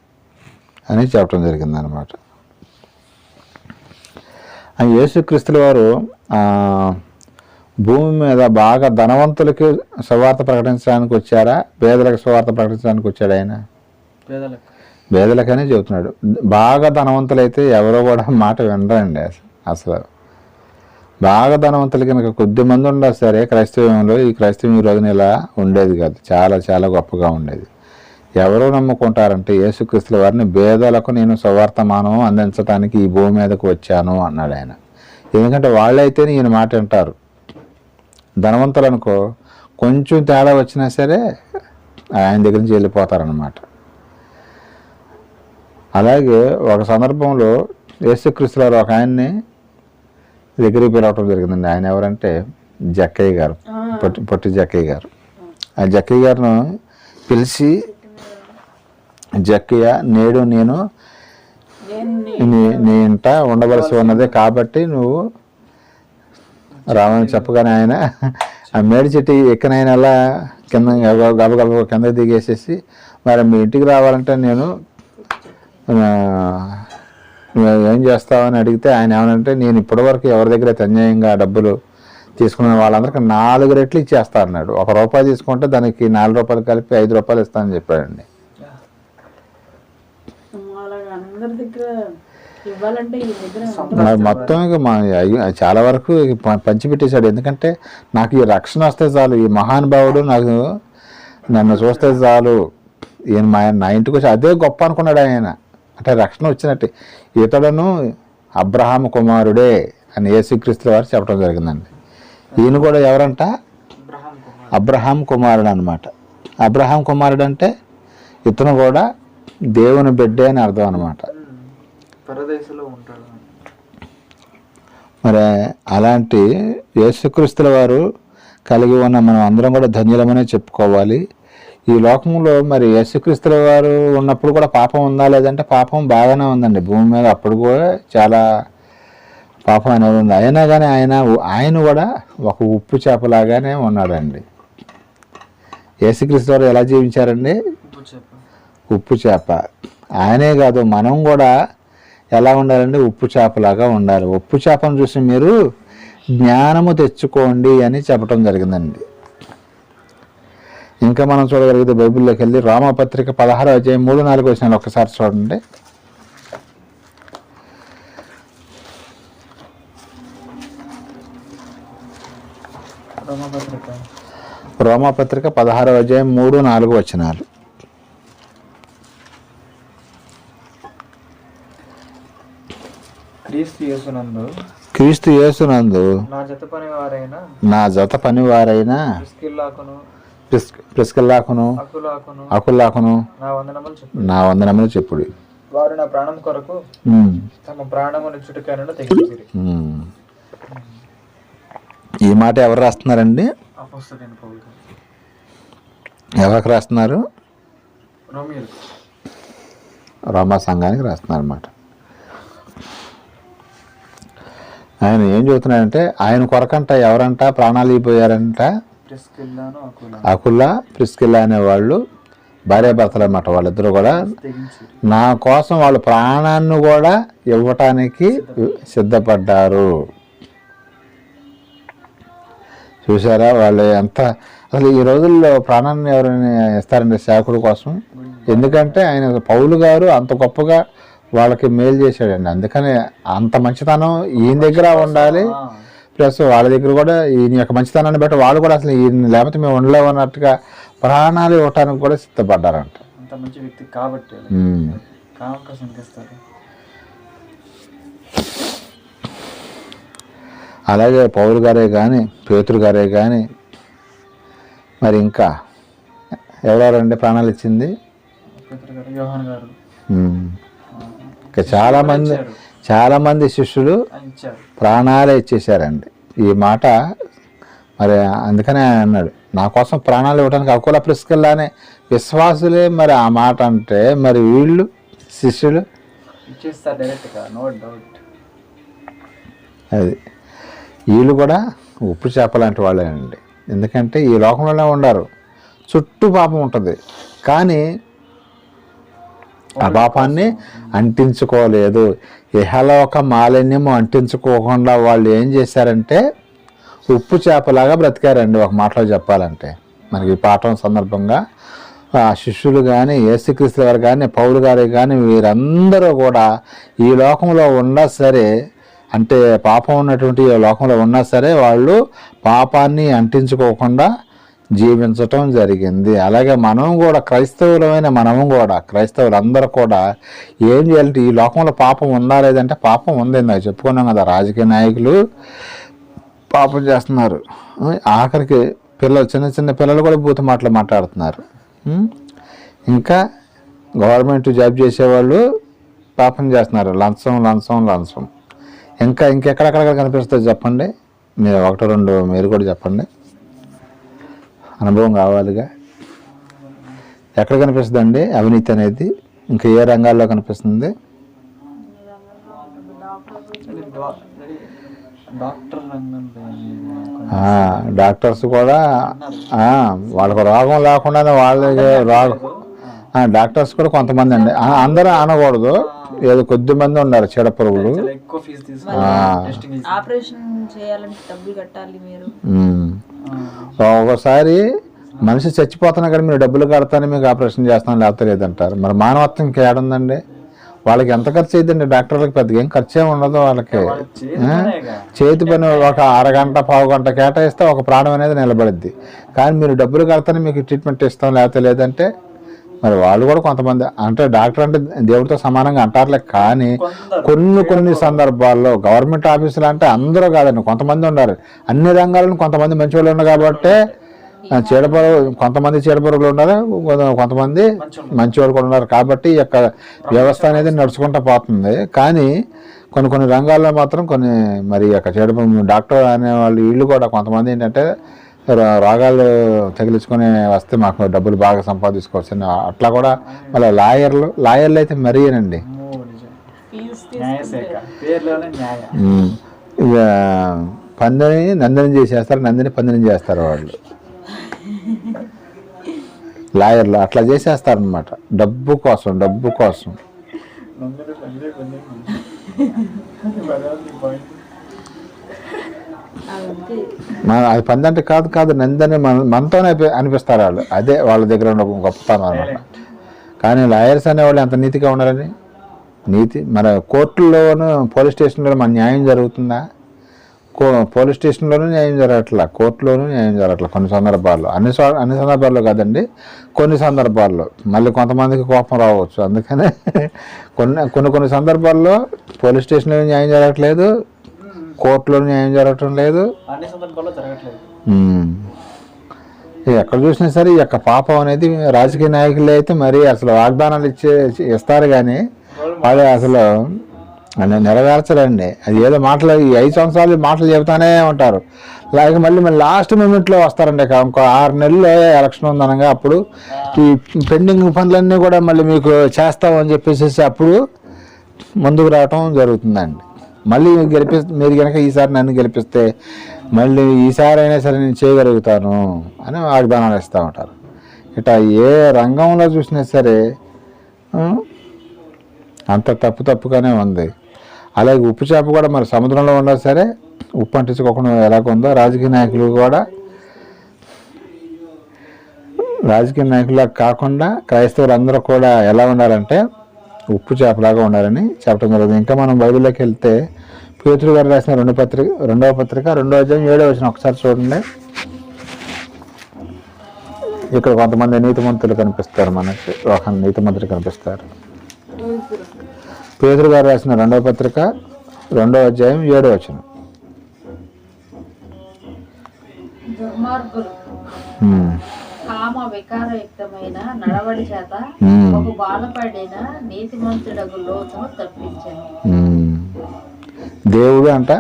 అని చెప్పడం జరిగింది అన్నమాట. యేసుక్రీస్తుల వారు భూమి మీద బాగా ధనవంతులకి సువార్త ప్రకటించడానికి వచ్చారా, పేదలకు సువార్త ప్రకటించడానికి వచ్చాడు? ఆయన పేదలకనే చెబుతున్నాడు. బాగా ధనవంతులైతే ఎవరో కూడా మాట వినరండి అసలు. బాగా ధనవంతులు కనుక కొద్ది మంది ఉన్నా సరే క్రైస్తవంలో, ఈ క్రైస్తవం ఈ రోజున ఇలా ఉండేది కాదు, చాలా చాలా గొప్పగా ఉండేది. ఎవరు నమ్ముకుంటారంటే యేసుక్రీస్తుల వారిని, పేదలకు నేను సువార్తమానం అందించడానికి ఈ భూమి మీదకు వచ్చాను అన్నాడు ఆయన. ఎందుకంటే వాళ్ళైతేనే ఈయన మాట వింటారు. ధనవంతులు అనుకో కొంచెం తేడా వచ్చినా సరే ఆయన దగ్గర నుంచి వెళ్ళిపోతారనమాట. అలాగే ఒక సందర్భంలో యేసుక్రీస్తుల వారు ఒక ఆయన్ని దగ్గరికి పిలవటం జరిగిందండి. ఆయన ఎవరంటే జక్కయ్య గారు, పొట్టి జక్కయ్య గారు. ఆ జక్కయ్య గారిను పిలిచి, జక్కయ్య నేడు నేను నీ ఇంట ఉండవలసి ఉన్నదే కాబట్టి నువ్వు రావని చెప్పగానే ఆయన ఆ మేడి చెట్టు ఎక్కనైనా అలా కింద గబగబ కింద దిగేసేసి, మరి మీ ఇంటికి రావాలంటే నేను ఏం చేస్తావని అడిగితే ఆయన ఏమనంటే, నేను ఇప్పటివరకు ఎవరి దగ్గర అన్యాయంగా డబ్బులు తీసుకున్న వాళ్ళందరికీ 4 రెట్లు ఇచ్చేస్తా అన్నాడు. ₹1 తీసుకుంటే దానికి 4 రూపాయలు కలిపి 5 రూపాయలు ఇస్తానని చెప్పాడండి. అందరి దగ్గర ఇవ్వాలంటే ఈ దగ్గర మరి మొత్తం ఇక చాలా వరకు పంచిపెట్టేశాడు. ఎందుకంటే నాకు ఈ రక్షణ వస్తే చాలు, ఈ మహానుభావుడు నన్ను చూస్తే చాలు, ఈయన నా ఇంటికి వచ్చి అదే గొప్ప అనుకున్నాడు ఆయన. అంటే రక్షణ వచ్చినట్టు ఇతడును అబ్రహాం కుమారుడే అని యేసుక్రీస్తు వారు చెప్పడం జరిగిందండి. ఈయన కూడా ఎవరంట? అబ్రహాం కుమారుడు అనమాట. అబ్రహాం కుమారుడు అంటే ఇతను కూడా దేవుని బిడ్డే అని అర్థం అనమాట. మరి అలాంటి యేసుక్రీస్తుల వారు కలిగి ఉన్న మనం అందరం కూడా ధన్యులమనే చెప్పుకోవాలి. ఈ లోకంలో మరి యేసుక్రీస్తుల వారు ఉన్నప్పుడు కూడా పాపం ఉందా లేదంటే పాపం బాగానే ఉందండి భూమి మీద. అప్పుడు కూడా చాలా పాపం అనేది ఉంది. అయినా కానీ ఆయన కూడా ఒక ఉప్పు చేపలాగానే ఉన్నాడండి. యేసుక్రీస్తు వారు ఎలా జీవించారండి? ఉప్పు చేప. ఆయనే కాదు, మనం కూడా ఎలా ఉండాలండి? ఉప్పు చేపలాగా ఉండాలి. ఉప్పు చేపను చూసి మీరు జ్ఞానము తెచ్చుకోండి అని చెప్పడం జరిగిందండి. ఇంకా మనం చూడగలిగితే బైబిల్లోకి వెళ్ళి రోమాపత్రిక 16వ అధ్యాయం 3-4 వచనాలు ఒక్కసారి చూడండి. రోమాపత్రిక 16వ అధ్యాయం 3-4 వచనాలు. క్రీస్తు యేసునందు నా జత పని వారైన ప్రిస్కిల్లాకును అకుల్లాకును నా వందనములు చెప్పుడు. వారు నా ప్రాణం కొరకు తమ ప్రాణమును చుట్టుకైనను తెగించిరి. ఈ మాట ఎవరు రాస్తున్నారండి? ఎవరికి రాస్తున్నారు? రోమా సంఘానికి రాస్తున్నారు అన్నమాట. ఆయన ఏం చెబుతున్నాడంటే ఆయన కొరకంట ఎవరంట ప్రాణాలు అయిపోయారంట? అకుల్లా ప్రిస్కిల్లా అనేవాళ్ళు భార్యాభర్తలు అన్నమాట. వాళ్ళిద్దరూ కూడా నా కోసం వాళ్ళ ప్రాణాన్ని కూడా ఇవ్వటానికి సిద్ధపడ్డారు. చూసారా వాళ్ళు ఎంత అసలు ఈ రోజుల్లో ప్రాణాన్ని ఎవరైనా ఇస్తారండి సేవకుడి కోసం? ఎందుకంటే ఆయన పౌలు గారు అంత గొప్పగా వాళ్ళకి మేలు చేశాడండి. అందుకని అంత మంచితనం ఈయన దగ్గర ఉండాలి, ప్లస్ వాళ్ళ దగ్గర కూడా ఈయన యొక్క మంచితనాన్ని బట్టి వాళ్ళు కూడా అసలు ఈయన లేకపోతే మేము ఉండలేము అన్నట్టుగా ప్రాణాలు ఇవ్వటానికి కూడా సిద్ధపడ్డారంట. అలాగే పౌలు గారే కానీ పేతురు గారే కానీ మరి ఇంకా ఎవరెవరండి ప్రాణాలు ఇచ్చింది? ఇంకా చాలామంది శిష్యులు ప్రాణాలే ఇచ్చేసారండి. ఈ మాట మరి అందుకనే ఆయన అన్నాడు నా కోసం ప్రాణాలు ఇవ్వడానికి అకుల ప్రిస్కిల్లానే విశ్వాసులే మరి ఆ మాట అంటే మరి వీళ్ళు శిష్యులు అది వీళ్ళు కూడా ఉప్పు చేప లాంటి వాళ్ళేనండి. ఎందుకంటే ఈ లోకంలోనే ఉండారు, చుట్టూ పాపం ఉంటుంది, కానీ ఆ పాపాన్ని అంటించుకోలేదు. ఇహలోక మాలిన్యము అంటించుకోకుండా వాళ్ళు ఏం చేశారంటే ఉప్పు చేపలాగా బ్రతికారండి. ఒక మాటలో చెప్పాలంటే మనకి ఈ పాఠం సందర్భంగా ఆ శిష్యులు కానీ యేసుక్రీస్తు గారు కానీ పౌలు గారు కానీ వీరందరూ కూడా ఈ లోకంలో ఉన్నా సరే, అంటే పాపం ఉన్నటువంటి ఈ లోకంలో ఉన్నా సరే వాళ్ళు పాపాన్ని అంటించుకోకుండా జీవించటం జరిగింది. అలాగే మనం కూడా క్రైస్తవులమైన క్రైస్తవులందరూ కూడా ఏం చేయాలంటే ఈ లోకంలో పాపం ఉందా లేదంటే పాపం ఉంది. నాకు చెప్పుకున్నాం కదా, రాజకీయ నాయకులు పాపం చేస్తున్నారు, ఆఖరికి చిన్న పిల్లలు కూడా బూతు మాటలు మాట్లాడుతున్నారు, ఇంకా గవర్నమెంట్ జాబ్ చేసేవాళ్ళు పాపం చేస్తున్నారు, లంచం. ఇంకెక్కడెక్కడ కనిపిస్తుంది చెప్పండి? మీరు 1-2 మీరు కూడా చెప్పండి, అనుభవం కావాలిగా. ఎక్కడ కనిపిస్తుంది అండి అవినీతి అనేది? ఇంకా ఏ రంగాల్లో కనిపిస్తుంది? డాక్టర్స్ కూడా వాళ్ళకు రోగం లేకుండానే వాళ్ళకి డాక్టర్స్ కూడా కొంతమంది అండి, అందరూ అనకూడదు, ఏదో కొద్ది మంది ఉన్నారు చీడ పురుగులు. ఒకసారి మనిషి చచ్చిపోతున్నా కానీ మీరు డబ్బులు కడతాను మీకు ఆపరేషన్ చేస్తాను లేకపోతే లేదంటారు. మరి మానవత్వం ఇంకేడుందండి? వాళ్ళకి ఎంత ఖర్చు అయ్యిందండి? డాక్టర్లకు పెద్దగా ఏం ఖర్చు ఏమి ఉండదు వాళ్ళకి. చేతి పని ఒక అరగంట పావు గంట కేటాయిస్తే ఒక ప్రాణం అనేది నిలబడిద్ది. కానీ మీరు డబ్బులు కడితేనే మీకు ట్రీట్మెంట్ ఇస్తాం, లేకపోతే లేదంటే మరి వాళ్ళు కూడా కొంతమంది అంటే డాక్టర్ అంటే దేవుడితో సమానంగా అంటారులే. కానీ కొన్ని సందర్భాల్లో గవర్నమెంట్ ఆఫీసులు అంటే అందరూ కాదండి, కొంతమంది ఉన్నారు. అన్ని రంగాలను కొంతమంది మంచి వాళ్ళు ఉన్నారు కాబట్టి కొంతమంది చీడపురుగులు ఉన్నారు, కొంతమంది మంచి వాళ్ళు కూడా ఉన్నారు. కాబట్టి ఈ యొక్క వ్యవస్థ అనేది నడుచుకుంటూ పోతుంది. కానీ కొన్ని రంగాల్లో మాత్రం మరి యొక్క డాక్టర్ అనే వాళ్ళు వీళ్ళు కూడా కొంతమంది ఏంటంటే రోగాలు తగిలించుకొని వస్తే మాకు డబ్బులు బాగా సంపాదించుకోవచ్చు అట్లా కూడా. మళ్ళీ లాయర్లు అయితే మరీనండి, ఇక పందిని నందిని చేసేస్తారు, నందిని పందిని చేస్తారు వాళ్ళు. లాయర్లు అట్లా చేసేస్తారనమాట డబ్బు కోసం. అది పంది అంటే కాదు నందని మనతోనే అనిపిస్తారు వాళ్ళు. అదే వాళ్ళ దగ్గర ఉన్న గొప్పతనం అనమాట. కానీ లాయర్స్ అనేవాళ్ళు ఎంత నీతిగా ఉండాలని. నీతి మన కోర్టుల్లోనూ పోలీస్ స్టేషన్లో మన న్యాయం జరుగుతుందా? పోలీస్ స్టేషన్లోనూ న్యాయం జరగట్లా, కోర్టులోనూ న్యాయం జరగట్లా కొన్ని సందర్భాల్లో. అన్ని సందర్భాల్లో కాదండి, కొన్ని సందర్భాల్లో. మళ్ళీ కొంతమందికి కోపం రావచ్చు. అందుకనే కొన్ని సందర్భాల్లో పోలీస్ స్టేషన్లో న్యాయం జరగట్లేదు, కోర్టులో న్యాయం జరగటం లేదు. ఎక్కడ చూసినా సరే ఈ యొక్క పాపం అనేది రాజకీయ నాయకులు అయితే మరి అసలు వాగ్దానాలు ఇస్తారు కానీ వాళ్ళు అసలు నెరవేర్చరండి. అది ఏదో మాటలు, ఈ 5 సంవత్సరాలు మాటలు చెబుతానే ఉంటారు. అలాగే మళ్ళీ లాస్ట్ మూమెంట్లో వస్తారండి. ఇంకో 6 నెలలు ఎలక్షన్ ఉందనగా అప్పుడు ఈ పెండింగ్ పనులన్నీ కూడా మళ్ళీ మీకు చేస్తామని చెప్పేసి అప్పుడు ముందుకు రావటం జరుగుతుందండి. మళ్ళీ మీరు కనుక ఈసారి నన్ను గెలిపిస్తే మళ్ళీ ఈసారి అయినా సరే నేను చేయగలుగుతాను అని వాగ్దానాలు ఇస్తూ ఉంటారు. ఇట్లా ఏ రంగంలో చూసినా సరే అంత తప్పుగానే ఉంది. అలాగే ఉప్పు చేప కూడా మరి సముద్రంలో ఉన్నా సరే ఉప్పు అంటించుకోకుండా ఎలాగుందో రాజకీయ నాయకులుగా కాకుండా క్రైస్తవులు అందరూ కూడా ఎలా ఉండాలంటే ఉప్పు చేపలాగా ఉండాలని చెప్పడం జరుగుతుంది. ఇంకా మనం బైబిల్లోకి వెళ్తే పేతురు గారు రాసిన 2వ పత్రిక 2వ అధ్యాయం 7వ వచనం ఒకసారి చూడండి. ఇక్కడ కొంతమంది నీతిమంతులు కనిపిస్తారు, మనకి ఒక నీతిమంతులు కనిపిస్తారు. పేతురు గారు రాసిన 2వ పత్రిక 2వ అధ్యాయం 7వ వచనం. కామ వికారయుక్తమైన నడవడి చేత ఒక బాధపడిన నీతిమంతుడగు లోతును తప్పించాను. దేవుడు అంట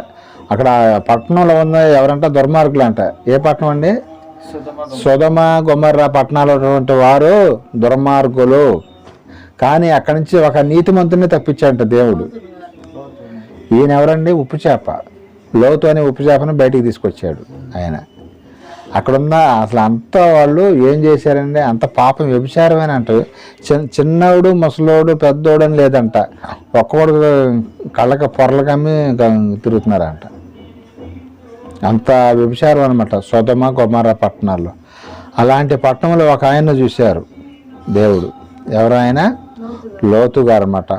అక్కడ పట్టణంలో ఉన్న ఎవరంట దుర్మార్గులు అంట. ఏ పట్టణం అండి? సొదొమ గొమొర్రా పట్టణాలు ఉన్నటువంటి వారు దుర్మార్గులు. కానీ అక్కడి నుంచి ఒక నీతిమంతుని తప్పించాడంట దేవుడు. ఈయన ఎవరండి? ఉప్పు చేప. లోతు అనే ఉప్పు చేపను బయటికి తీసుకొచ్చాడు ఆయన. అక్కడున్న అసలు అంతా వాళ్ళు ఏం చేశారండి? అంత పాపం వ్యభిచారమైన అంట. చిన్నోడు ముసలోడు పెద్దోడు అని లేదంట, ఒక్కడు కళ్ళకి పొరలు కమ్మి తిరుగుతున్నారంట. అంత వ్యభిచారం అనమాట సొదొమ గొమొర్రా పట్టణాల్లో. అలాంటి పట్టణంలో ఒక ఆయన్ను చూశారు దేవుడు. ఎవరు ఆయన? లోతు గారు అన్నమాట.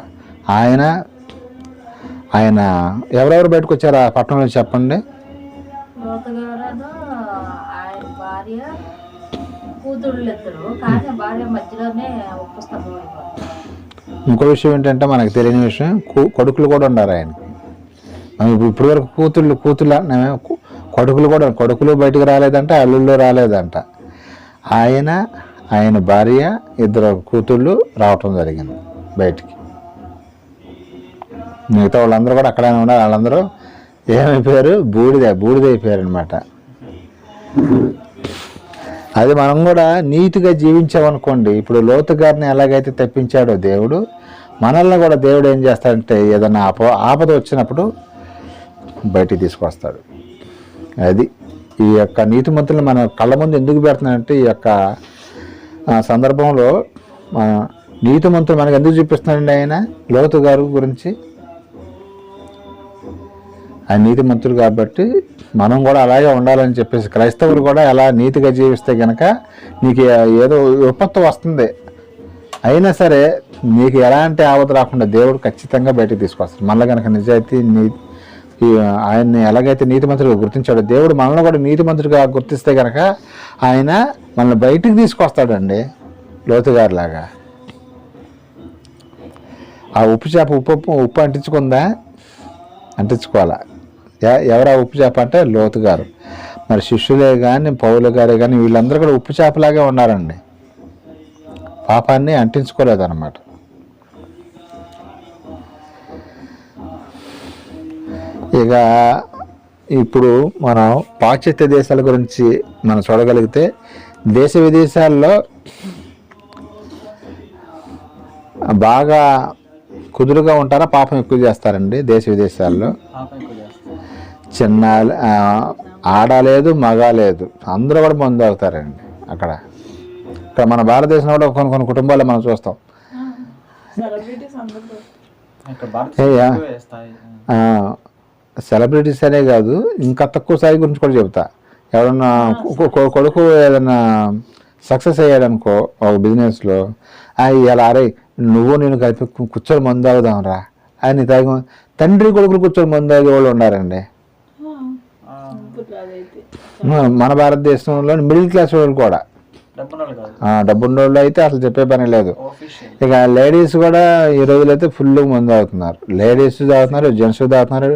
ఆయన ఎవరెవరు బయటకు వచ్చారు ఆ పట్టణంలో చెప్పండి. ఇంకో విషయం ఏంటంటే మనకు తెలియని విషయం, కొడుకులు కూడా ఉన్నారు ఆయనకి. ఇప్పటి వరకు కొడుకులు బయటకు రాలేదంట, అల్లుళ్ళు రాలేదంట. ఆయన భార్య 2 కూతుళ్ళు రావటం జరిగింది బయటికి. మిగతా వాళ్ళందరూ కూడా అక్కడనే ఉన్నారు. వాళ్ళందరూ ఏమైపోయారు? బూడిదైపోయారు అనమాట. అది మనం కూడా నీతిగా జీవించామనుకోండి, ఇప్పుడు లోతు గారిని ఎలాగైతే తప్పించాడో దేవుడు, మనల్ని కూడా దేవుడు ఏం చేస్తాడంటే ఏదైనా ఆపద వచ్చినప్పుడు బయటికి తీసుకొస్తాడు. అది ఈ యొక్క నీతిమంతులను మన కళ్ళ ముందు ఎందుకు పెడుతున్నాడంటే ఈ యొక్క సందర్భంలో నీతిమంతులు మనకు ఎందుకు చూపిస్తున్నాడండి ఆయన? లోతు గారు గురించి. ఆయన నీతిమంతులు కాబట్టి మనం కూడా అలాగే ఉండాలని చెప్పేసి, క్రైస్తవులు కూడా ఎలా నీతిగా జీవిస్తే కనుక నీకు ఏదో విపత్తు వస్తుంది, అయినా సరే నీకు ఎలాంటి ఆపద రాకుండా దేవుడు ఖచ్చితంగా బయటకు తీసుకొస్తాడు. మళ్ళీ కనుక నిజాయితీ ఆయన్ని ఎలాగైతే నీతిమంతుడిగా గుర్తించాడో దేవుడు మనల్ని కూడా నీతిమంతుడిగా గుర్తిస్తే కనుక ఆయన మనల్ని బయటికి తీసుకొస్తాడండి. లోతుగారిలాగా ఆ ఉప్పు చేప ఉప్పు అంటించుకుందా? అంటించుకోవాలా. ఎవరు ఆ ఉప్పు చేప అంటే లోతుగారు. మరి శిష్యులే కానీ పౌలు గారే కానీ వీళ్ళందరూ కూడా ఉప్పు చేపలాగే ఉన్నారండి. పాపాన్ని అంటించుకోలేదన్నమాట. ఇక ఇప్పుడు మనం పాశ్చాత్య దేశాల గురించి మనం చూడగలిగితే దేశ విదేశాల్లో బాగా కుదురుగా ఉంటారా, పాపం ఎక్కువ చేస్తారండి? దేశ విదేశాల్లో చిన్న ఆడ లేదు మగ లేదు, అందరూ కూడా మందు తాగుతారండి. అక్కడ మన భారతదేశంలో కూడా కొన్ని కుటుంబాలు మనం చూస్తాం. సెలబ్రిటీస్ అనే కాదు, ఇంకా తక్కువ స్థాయి గురించి కూడా చెబుతా. ఎవరన్నా కొడుకు ఏదన్నా సక్సెస్ అయ్యాడనుకో ఒక బిజినెస్లో, ఇలా అరే నువ్వు నేను కలిపి కూర్చొని మందు తాగుదాంరా అని తాగి తండ్రి కొడుకులు కూర్చొని మందు తాగే వాళ్ళు ఉన్నారండి. మన భారతదేశంలో మిడిల్ క్లాస్ వాళ్ళు కూడా, డబ్బున్న వాళ్ళు అయితే అసలు చెప్పే పని లేదు. ఇక లేడీస్ కూడా ఈ రోజులైతే ఫుల్ మందు తాగుతున్నారు. లేడీస్ తాగుతున్నారు, జెంట్స్ తాగుతున్నారు.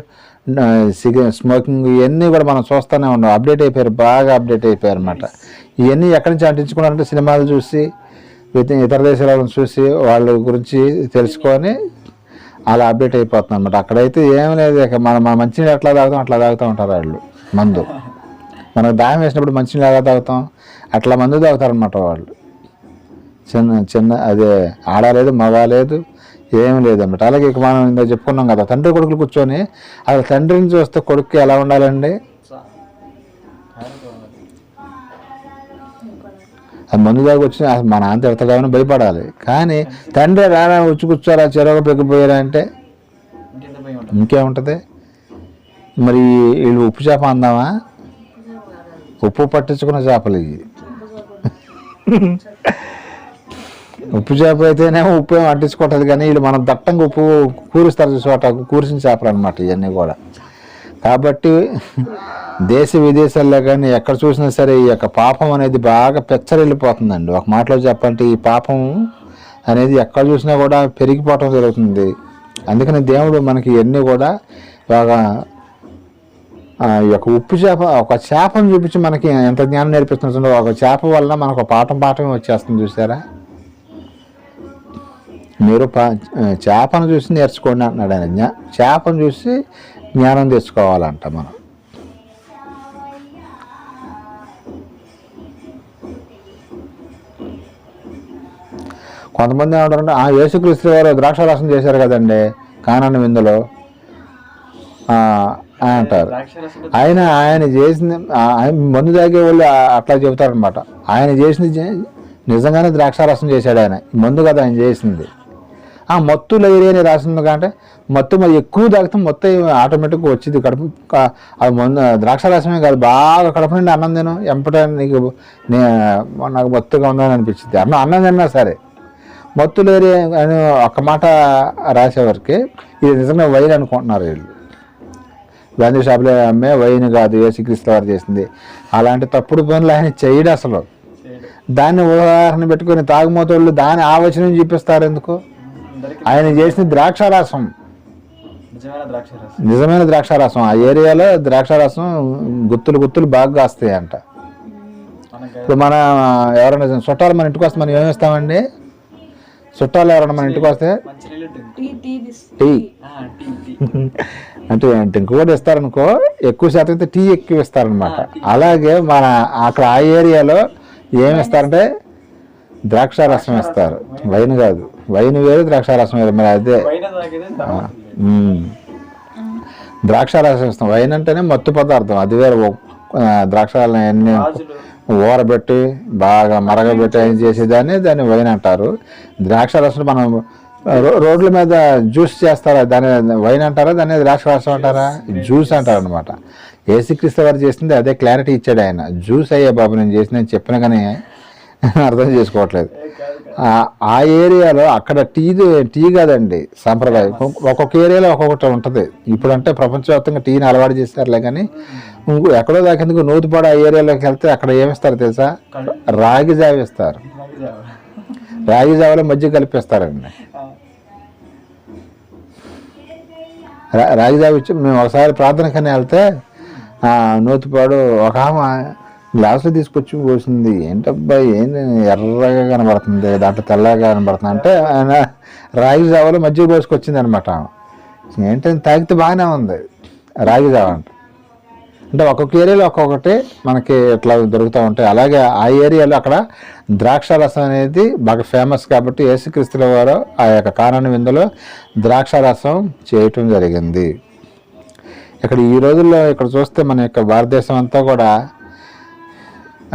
స్మోకింగ్ ఇవన్నీ కూడా మనం చూస్తూనే ఉన్నాం. అప్డేట్ అయిపోయారు, బాగా అప్డేట్ అయిపోయారు అనమాట. ఇవన్నీ ఎక్కడి నుంచి అంటించుకున్నారంటే సినిమాలు చూసి, ఇతర దేశాలను చూసి వాళ్ళ గురించి తెలుసుకొని అలా అప్డేట్ అయిపోతుంది అనమాట. అక్కడైతే ఏం లేదు, ఇక మన మంచినీళ్ళు ఎట్లా తాగుతాం అట్లా తాగుతూ ఉంటారు వాళ్ళు. మందు మనకు దాహం వేసినప్పుడు మంచినీళ్ళు ఎలా తాగుతాం అట్లా మందు తాగుతారనమాట వాళ్ళు. చిన్న అదే ఆడలేదు మగ లేదు ఏం లేదన్నమాట. అలాగే ఇక మనం ఇందా చెప్పుకున్నాం కదా, తండ్రి కొడుకులు కూర్చొని అసలు తండ్రిని చూస్తే కొడుక్కి ఎలా ఉండాలండి? అది మందు దాకా వచ్చి మా నాన్న తిడతాడని భయపడాలి. కానీ తండ్రి రానా వచ్చి కూర్చోరా చెరవగా పెరిగిపోయారా అంటే ఇంకేముంటుంది? మరి వీళ్ళు ఉప్పు చేప అందామా? ఉప్పు పట్టించుకున్న చేపలు ఇవి. ఉప్పు చేప అయితేనే ఉప్పు ఏమి అంటించుకుంటుంది, కానీ వీళ్ళు మనం దట్టంగా ఉప్పు కూరుస్తారు చోట కూర్చిన చేపలు అనమాట ఇవన్నీ కూడా. కాబట్టి దేశ విదేశాల్లో కానీ ఎక్కడ చూసినా సరే ఈ యొక్క పాపం అనేది బాగా పెచ్చరిల్లిపోతుందండి. ఒక మాటలో చెప్పాలంటే ఈ పాపం అనేది ఎక్కడ చూసినా కూడా పెరిగిపోవటం జరుగుతుంది. అందుకని దేవుడు మనకి ఇవన్నీ కూడా బాగా ఈ యొక్క ఉప్పు చేప, ఒక చేపను చూపించి మనకి ఎంత జ్ఞానం నేర్పిస్తుందో, ఒక చేప వలన మనకు పాఠమే వచ్చేస్తుంది. చూసారా? మీరు చేపను చూసి నేర్చుకోండి అంటున్నాడు ఆయన. చేపను చూసి జ్ఞానం తెచ్చుకోవాలంట మనం. కొంతమంది ఏమంటారంటే యేసుక్రీస్తు వారు ద్రాక్షారసం చేశారు కదండి కానాను విందులో అంటారు. ఆయన చేసింది మందు తాగే వాళ్ళు అట్లా చెబుతారనమాట. ఆయన చేసింది నిజంగానే ద్రాక్షారసం చేశాడు ఆయన, మందు కదా ఆయన చేసింది. మత్తు లేరి అని రాసింది కంటే మత్తు మరి ఎక్కువ తాగితే మొత్తం ఆటోమేటిక్గా వచ్చింది కడుపు. అది మందు ద్రాక్షారసమే కాదు, బాగా కడుపు నుండి అన్నం తిను ఎంపట నాకు మత్తుగా ఉందని అనిపించింది. అన్నం తిన్నా సరే మత్తు లేరి అని ఒక్క మాట రాసేవారికి ఇది నిజంగా వైన్ అనుకుంటున్నారు వీళ్ళు. గాంధీ షాపులో అమ్మే వైన్ కాదు, యేసుక్రీస్తు వారు చేసింది. అలాంటి తప్పుడు పనులు ఆయన చేయడు అసలు. దాన్ని ఉదాహరణ పెట్టుకుని తాగుమోతోళ్ళు దాని ఆవచనం చూపిస్తారు ఎందుకు? ఆయన చేసిన ద్రాక్షారసం, నిజమైన ద్రాక్షారసం. ఆ ఏరియాలో ద్రాక్షారసం గుత్తులు బాగా కాస్తాయి అంట. ఇప్పుడు మన ఎవరైనా చుట్టాలు మన ఇంటికి వస్తే మనం ఏమిస్తామండి? చుట్టాలు ఎవరైనా మన ఇంటికి వస్తే టీ అంటే డ్రింక్ కూడా ఇస్తారనుకో, ఎక్కువ శాతం అయితే టీ ఎక్కువ ఇస్తారనమాట. అలాగే మన అక్కడ ఆ ఏరియాలో ఏమి ఇస్తారంటే ద్రాక్షారసం ఇస్తారు, వైన్ కాదు. వైన్ వేరు, ద్రాక్షారసం వేరు. మరి అదే ద్రాక్షారసం ఇస్తాం. వైన్ అంటేనే మత్తు పదార్థం, అది వేరు. ద్రాక్షాలను అన్ని ఊరబెట్టి బాగా మరగబెట్టి ఆయన చేసేదాన్ని దాన్ని వైన్ అంటారు. ద్రాక్షారసం మనం రోడ్ల మీద జ్యూస్ చేస్తారా, దాన్ని వైన్ అంటారా, దాన్ని ద్రాక్షారసం అంటారా? జ్యూస్ అంటారు అనమాట. యేసుక్రీస్తు వారు చేసింది అదే క్లారిటీ ఇచ్చాడు ఆయన. జ్యూస్ అయ్యే బాబు నేను చేసిందని చెప్పినా కానీ అర్థం చేసుకోవట్లేదు. ఆ ఏరియాలో అక్కడ టీ కాదండి సాంప్రదాయం. ఒక్కొక్క ఏరియాలో ఒక్కొక్కటి ఉంటుంది. ఇప్పుడంటే ప్రపంచవ్యాప్తంగా టీని అలవాటు చేస్తారులే, కానీ ఎక్కడో దాకేందుకు నూతిపాడు ఆ ఏరియాలోకి వెళ్తే అక్కడ ఏమిస్తారు తెలుసా? రాగి జావ ఇస్తారు. రాగి జావలో మజ్జిగ కలిపేస్తారండి. రాగి జావ ఇచ్చి మేము ఒకసారి ప్రార్థనకని వెళ్తే నూతిపాడు ఒక ఆమె గ్లాసులో తీసుకొచ్చి పోసింది. ఏంటబ్బాయి ఏంటి ఎర్రగా కనబడుతుంది, దాంట్లో తెల్లగా కనబడుతుంది అంటే ఆయన రాగి జావలో మజ్జిగ పోసుకొచ్చింది అనమాట. ఏంటంటే తాగితే బాగానే ఉంది రాగి జావ అంటే ఒక్కొక్క ఏరియాలో ఒక్కొక్కటి మనకి ఇట్లా దొరుకుతూ ఉంటాయి. అలాగే ఆ ఏరియాలో అక్కడ ద్రాక్ష రసం అనేది బాగా ఫేమస్ కాబట్టి యేసుక్రీస్తుల వారు ఆ యొక్క కానాను విందులో ద్రాక్ష రసం చేయటం జరిగింది. ఇక్కడ ఈ రోజుల్లో ఇక్కడ చూస్తే మన యొక్క భారతదేశం అంతా కూడా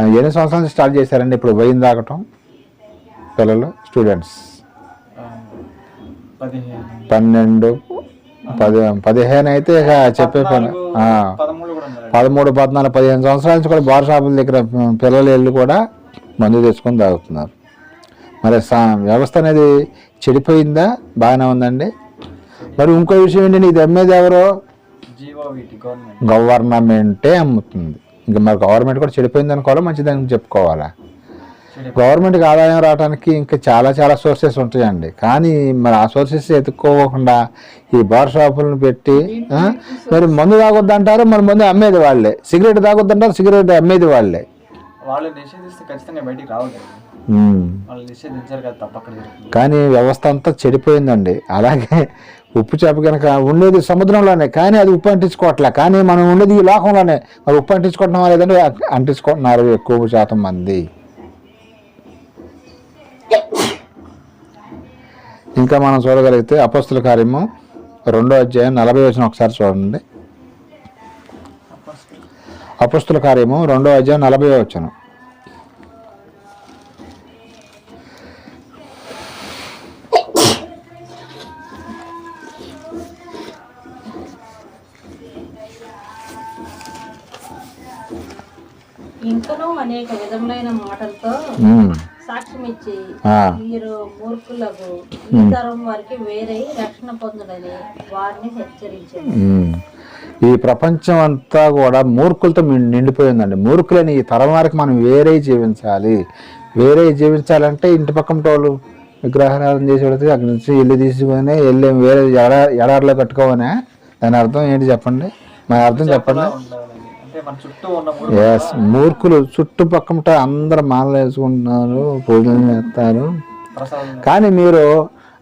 ఎన్ని సంవత్సరాల నుంచి స్టార్ట్ చేశారండి ఇప్పుడు వైన్ తాగటం పిల్లలు స్టూడెంట్స్? 12, 15 అయితే ఇక చెప్పే పని. 13, 14, 15 సంవత్సరాల నుంచి కూడా బార్ షాపుల దగ్గర పిల్లలు వెళ్ళి కూడా మందు తెచ్చుకొని తాగుతున్నారు. మరి వ్యవస్థ అనేది చెడిపోయిందా? బాగానే ఉందండి. మరి ఇంకో విషయం ఏంటంటే ఇది అమ్మేది ఎవరో? గవర్నమెంటే అమ్ముతుంది. ఇంకా మరి గవర్నమెంట్ కూడా చెడిపోయింది అనుకోవాలా, మంచిదని చెప్పుకోవాలా? గవర్నమెంట్కి ఆదాయం రావడానికి ఇంకా చాలా చాలా సోర్సెస్ ఉంటాయండి. కానీ మరి ఆ సోర్సెస్ ఎత్తుక్కోకుండా ఈ బార్ షాపులను పెట్టి మరి మందు తాగొద్దంటారు, మరి మందు అమ్మేది వాళ్ళే. సిగరెట్ తాగొద్దంటారు, సిగరెట్ అమ్మేది వాళ్ళే. కానీ వ్యవస్థ అంతా చెడిపోయిందండి. అలాగే ఉప్పు చేప కనుక ఉండేది సముద్రంలోనే, కానీ అది ఉప్పు అంటించుకోవట్లే. కానీ మనం ఉండేది ఈ లోకంలోనే, మరి ఉప్పు అంటించుకోవటం లేదంటే అంటించుకుంటున్నారు ఎక్కువ శాతం మంది. ఇంకా మనం చూడగలిగితే అపోస్తుల కార్యము 2వ అధ్యాయం 40 వచనం ఒకసారి చూడండి. అపోస్తుల కార్యము 2వ అధ్యాయం 40 వచనం. ఇంకనూ అనేక విధములైన మాటలతో సాక్ష్యం ఇచ్చి మీరు మూర్ఖులకు ఈ తరం వారికి వేరే రక్షణ పొందుడని వారిని హెచ్చరించారు. ఈ ప్రపంచం అంతా కూడా మూర్ఖులతో నిండిపోయిందండి. మూర్ఖులని ఈ తరం వారికి మనం వేరే జీవించాలంటే ఇంటి పక్కన వాళ్ళు విగ్రహారాధన చేసేవాడితే అక్కడి నుంచి ఇల్లు తీసుకొని వెళ్ళి వేరే ఎడారిలో కట్టుకోవనే. దాని అర్థం ఏంటి చెప్పండి? మన అర్థం చెప్పండి. ఎస్, మూర్ఖులు చుట్టుపక్కల అందరు మాలలు వేసుకుంటున్నారు, పూజలు చేస్తారు. కానీ మీరు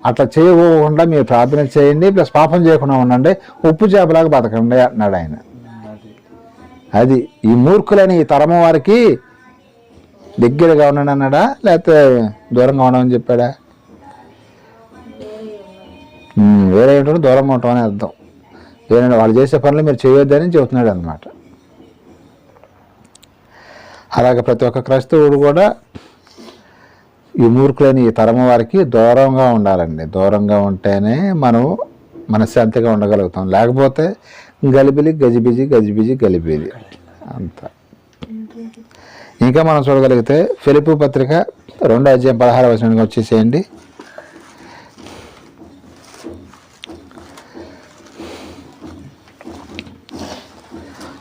అట్లా చేయకుండా మీరు ప్రార్థన చేయండి, ప్లస్ పాపం చేయకుండా ఉండండి, ఉప్పు చేపలాగా బతకండి అన్నాడు ఆయన. అది ఈ మూర్ఖులని ఈ తరమ వారికి దగ్గరగా ఉండండి అన్నాడా, లేకపోతే దూరంగా ఉండమని చెప్పాడా? వేరే ఏంటంటే దూరంగా ఉండటం అని అర్థం. ఏనంటే వాళ్ళు చేసే పనులు మీరు చేయొద్దని చెబుతున్నాడు అనమాట. అలాగే ప్రతి ఒక్క క్రైస్తవుడు కూడా ఈ మూర్ఖులని ఈ తరమ వారికి దూరంగా ఉండాలండి. దూరంగా ఉంటేనే మనం మనశ్శాంతిగా ఉండగలుగుతాం. లేకపోతే గజిబిజి అంత. ఇంకా మనం చూడగలిగితే ఫిలిప్పీ పత్రిక 2వ అధ్యాయం 16వ వచనానికి వచ్చేసేయండి.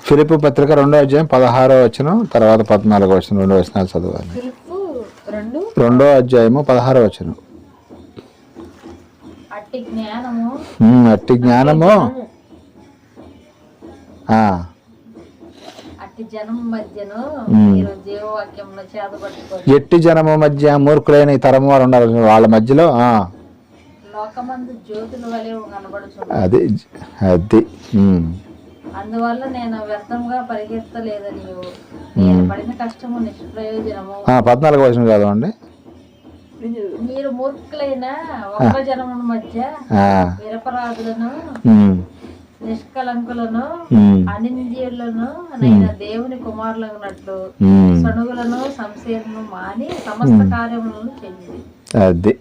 ఫిలిప్పీ పత్రిక 2వ అధ్యాయం 16వ వచనం, తర్వాత 14వ వచనం, 2 వచనాలు చదవాలి. 2వ అధ్యాయము 16వ వచనం. అట్టి జ్ఞానము ఎట్టి జనము మధ్య మూర్ఖులైన ఈ తరము వారు ఉండాలి. వాళ్ళ మధ్యలో అది అందువల్ల నేను వ్యర్థంగా పరిగెత్తలేదని నేను పడిన కష్టము నిష్ప్రయోజనము. 14వ వచనం చదవండి. మీరు మూర్ఖులైన ఒక్క జనముల మధ్య నిరపరాధులను నిష్కలంకులను అనింద్యులను నైన దేవుని కుమారులగునట్లు సణుగులను సంశయమును మాని సమస్త కార్యములను చెయ్యి. అది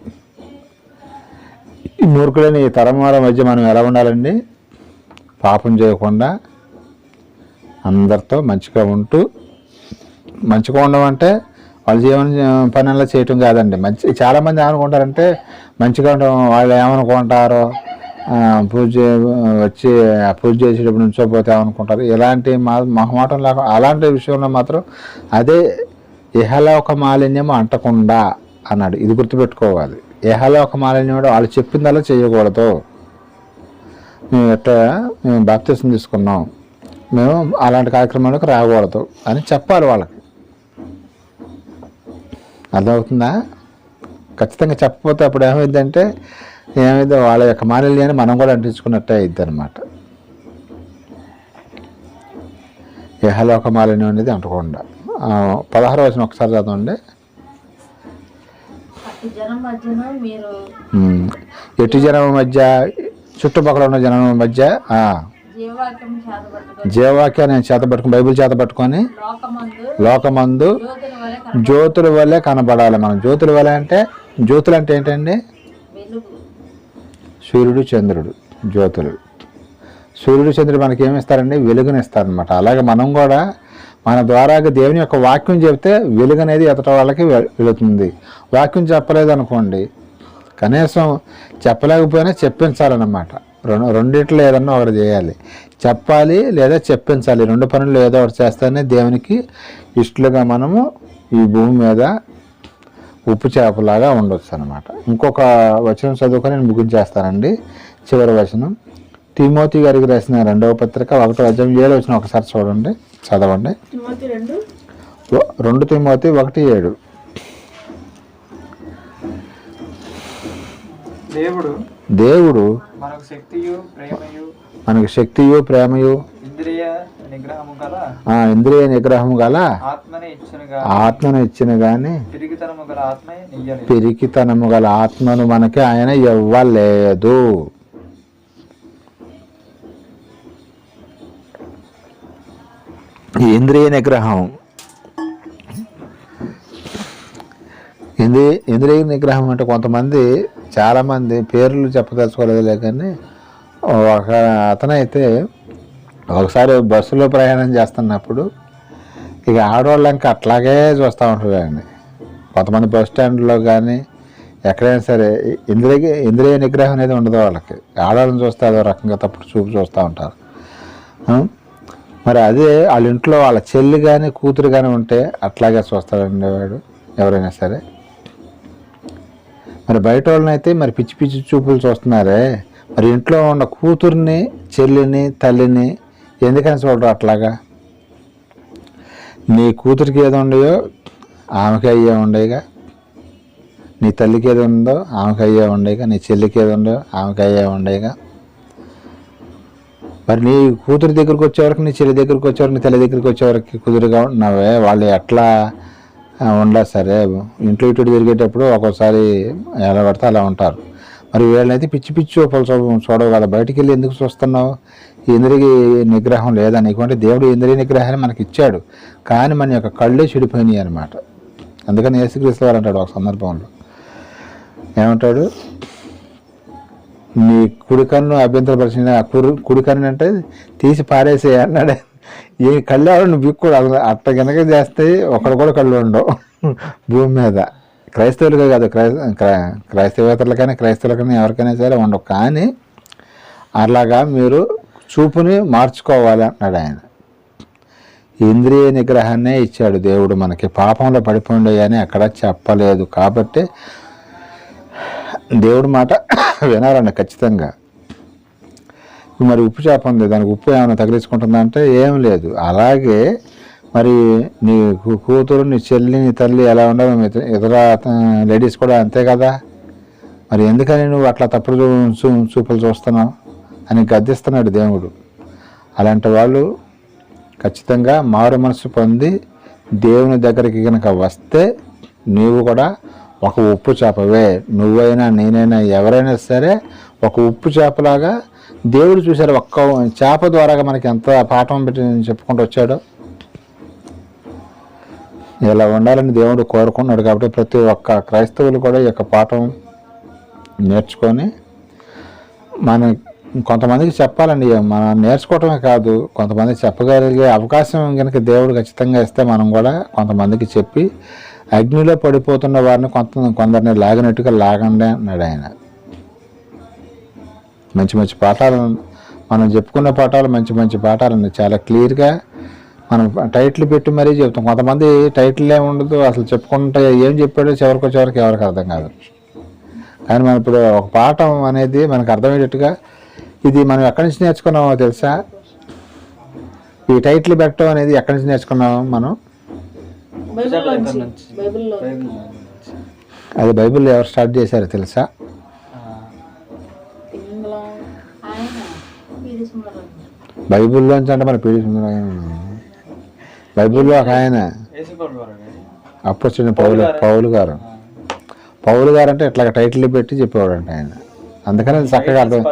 ఈ మూర్ఖులైన ఈ తరమాల మధ్య మనం ఎలా ఉండాలండి? పాపం చేయకుండా అందరితో మంచిగా ఉంటూ, మంచిగా ఉండడం అంటే వాళ్ళ జీవన పని అలా చేయటం కాదండి. చాలామంది ఏమనుకుంటారంటే మంచిగా ఉండడం, వాళ్ళు ఏమనుకుంటారో వచ్చి పూజ చేసేటప్పుడు నుంచోపోతే ఏమనుకుంటారు, ఇలాంటి మొహమాటం లేక అలాంటి విషయంలో మాత్రం అదే ఇహలోక మాలిన్యం అంటకుండా అన్నాడు. ఇది గుర్తుపెట్టుకోవాలి. ఇహలోక మాలిన్యం వాళ్ళు చెప్పిందలా చేయకూడదు. మేము బాప్తిసం తీసుకున్నాం, మేము అలాంటి కార్యక్రమాలకు రాకూడదు అని చెప్పాలి వాళ్ళకి. అర్థమవుతుందా? ఖచ్చితంగా చెప్పకపోతే అప్పుడు ఏమైందంటే వాళ్ళ యొక్క మాలిన్యాన్ని మనం కూడా అంటించుకున్నట్టే అయిద్ది అనమాట. ఇహలోక మాలిన్యం అనేది అంటకుండా. 16వ వచనం ఒకసారి చదవండి. ఎట్టి జనం మధ్య, చుట్టుపక్కల ఉన్న జనం మధ్య జీవవాక్యాన్ని చేతపట్టుకుని, బైబిల్ చేతపట్టుకొని లోకమందు జ్యోతుల వల్లే కనబడాలి. మనం జ్యోతుల వల్లే అంటే, జ్యోతులు అంటే ఏంటండి? సూర్యుడు చంద్రుడు జ్యోతులు. సూర్యుడు చంద్రుడు మనకి ఏమిస్తారండి? వెలుగునిస్తారనమాట. అలాగే మనం కూడా మన ద్వారా దేవుని యొక్క వాక్యం చెప్తే వెలుగు అనేది ఎదుట వాళ్ళకి వెళుతుంది. వాక్యం చెప్పలేదనుకోండి, కనీసం చెప్పలేకపోయినా చెప్పించాలన్నమాట. రెండిట్లో ఏదన్నా ఒకటి చేయాలి. చెప్పాలి లేదా చెప్పించాలి. 2 పనులు ఏదో ఒకటి చేస్తేనే దేవునికి ఇష్టలుగా మనము ఈ భూమి మీద ఉప్పు చేపలాగా ఉండొచ్చు అనమాట. ఇంకొక వచనం చదువుకొని నేను ముగించేస్తానండి. చివరి వచనం తిమోతి గారికి రాసిన 2వ పత్రిక 1వ అధ్యాయం 7వ వచనం ఒకసారి చూడండి, చదవండి. 2 తిమోతి 1:7. దేవుడు మనకు శక్తియు ప్రేమయు ఇంద్రియ నిగ్రహము గల ఆత్మను ఇచ్చిన గాని పిరికితనము గల ఆత్మను మనకి ఆయన ఇవ్వలేదు. ఇంద్రియ నిగ్రహం, ఇంద్రియ నిగ్రహం అంటే కొంతమంది, చాలామంది పేర్లు చెప్పదలుచుకోలేదులే కానీ, ఒక అతనైతే ఒకసారి బస్సులో ప్రయాణం చేస్తున్నప్పుడు ఇక ఆడవాళ్ళంక అట్లాగే చూస్తూ ఉంటారండి. కొంతమంది బస్ స్టాండ్లో కానీ ఎక్కడైనా సరే ఇంద్రియ నిగ్రహం అనేది ఉండదు వాళ్ళకి. ఆడవాళ్ళని చూస్తే అదో రకంగా తప్పుడు చూపు చూస్తూ ఉంటారు. మరి అదే వాళ్ళ ఇంట్లో వాళ్ళ చెల్లి కానీ కూతురు కానీ ఉంటే అట్లాగే చూస్తాడండి వాడు, ఎవరైనా సరే. మరి బయట వాళ్ళని అయితే మరి పిచ్చి పిచ్చి చూపులు చూస్తున్నారే, మరి ఇంట్లో ఉన్న కూతుర్ని, చెల్లిని, తల్లిని ఎందుకని చూడరు అట్లాగా? నీ కూతురికి ఏదో ఉండయో ఆమెకి అయ్యే ఉండేగా, నీ తల్లికి ఏది ఉందో ఆమెకి అయ్యే ఉండేగా, నీ చెల్లికి ఏది ఉందో ఆమెకి అయ్యే ఉండేగా. మరి నీ కూతురి దగ్గరికి వచ్చేవరకు, నీ చెల్లి దగ్గరికి వచ్చేవరకు, నీ తల్లి దగ్గరికి వచ్చేవరకు కుదురుగా ఉంటున్నావే, వాళ్ళు ఎట్లా ఉండలేదు సరే. ఇంట్లో ఇటు తిరిగేటప్పుడు ఒక్కోసారి ఎలా పడితే అలా ఉంటారు. మరి వీళ్ళనైతే పిచ్చి పిచ్చి చూపులు చూడవు కదా, బయటికి వెళ్ళి ఎందుకు చూస్తున్నావు? ఇంద్రియ నిగ్రహం లేదా నీకు అంటే? దేవుడు ఇంద్రియ నిగ్రహాన్ని మనకి ఇచ్చాడు, కానీ మన యొక్క కళ్ళే చెడిపోయినాయి అనమాట. అందుకని యేసుక్రీస్తు వారు అంటాడు ఒక సందర్భంలో, ఏమంటాడు? నీ కుడి కన్ను అభ్యంతరపరిచిన కుడి కన్ను అంటే తీసి పారేసే అన్నాడు. ఈ కళ్ళు ఎవరు బిక్కుడు అట్ట కనుక చేస్తే ఒకడు కూడా కళ్ళు ఉండవు భూమి మీద. క్రైస్తవులుగా కాదు, క్రైస్తవేతరులకైనా క్రైస్తవులకైనా ఎవరికైనా సరే ఉండవు. కానీ అలాగా మీరు చూపుని మార్చుకోవాలి అన్నాడు ఆయన. ఇంద్రియ నిగ్రహాన్నే ఇచ్చాడు దేవుడు మనకి. పాపంలో పడిపోయిండే అని అక్కడ చెప్పలేదు. కాబట్టి దేవుడి మాట వినాలండి ఖచ్చితంగా. మరి ఉప్పు చేప ఉంది, దానికి ఉప్పు ఏమైనా తగిలించుకుంటుందా అంటే ఏం లేదు. అలాగే మరి నీ కూతురు, నీ చెల్లి, నీ తల్లి ఎలా ఉండవు, ఇతర లేడీస్ కూడా అంతే కదా. మరి ఎందుకని నువ్వు అట్లా తప్పుడు చూపులు చూస్తున్నావు అని గద్దిస్తున్నాడు దేవుడు. అలాంటి వాళ్ళు ఖచ్చితంగా మారు మనసు పొంది దేవుని దగ్గరికి కనుక వస్తే నీవు కూడా ఒక ఉప్పు చేపవే. నువ్వైనా నేనైనా ఎవరైనా సరే ఒక ఉప్పు చేపలాగా దేవుడు చూశారు. ఒక్క చేప ద్వారా మనకి ఎంత పాఠం పెట్టి చెప్పుకుంటూ వచ్చాడో. ఇలా ఉండాలని దేవుడు కోరుకున్నాడు. కాబట్టి ప్రతి ఒక్క క్రైస్తవులు కూడా ఈ యొక్క పాఠం నేర్చుకొని మనం కొంతమందికి చెప్పాలండి. మనం నేర్చుకోవటమే కాదు, కొంతమందికి చెప్పగలిగే అవకాశం కనుక దేవుడు ఖచ్చితంగా ఇస్తే మనం కూడా కొంతమందికి చెప్పి అగ్నిలో పడిపోతున్న వారిని కొందరిని లాగినట్టుగా లాగండి అన్నాడు ఆయన. మంచి మంచి పాఠాలు మనం చెప్పుకున్న పాఠాలు మంచి మంచి పాఠాలు ఉన్నాయి. చాలా క్లియర్గా మనం టైటిల్ పెట్టి మరీ చెప్తాం. కొంతమంది టైటిల్ ఏమి ఉండదు, అసలు చెప్పుకుంటే ఏం చెప్పాడో చివరికి ఎవరికి అర్థం కాదు. కానీ మనం ఇప్పుడు ఒక పాఠం అనేది మనకు అర్థమయ్యేటట్టుగా, ఇది మనం ఎక్కడి నుంచి నేర్చుకున్నామో తెలుసా? ఈ టైటిల్ పెట్టడం అనేది ఎక్కడి నుంచి నేర్చుకున్నామో మనం? అది బైబిల్ ఎవరు స్టార్ట్ చేశారో తెలుసా? బైబిల్లోంచి అంటే మన పీడి బైబిల్లో ఒక ఆయన అప్పుడు పౌలు గారు అంటే ఇట్లా టైటిల్ పెట్టి చెప్పేవాడు అంటే ఆయన. అందుకని చక్కగా అర్థం.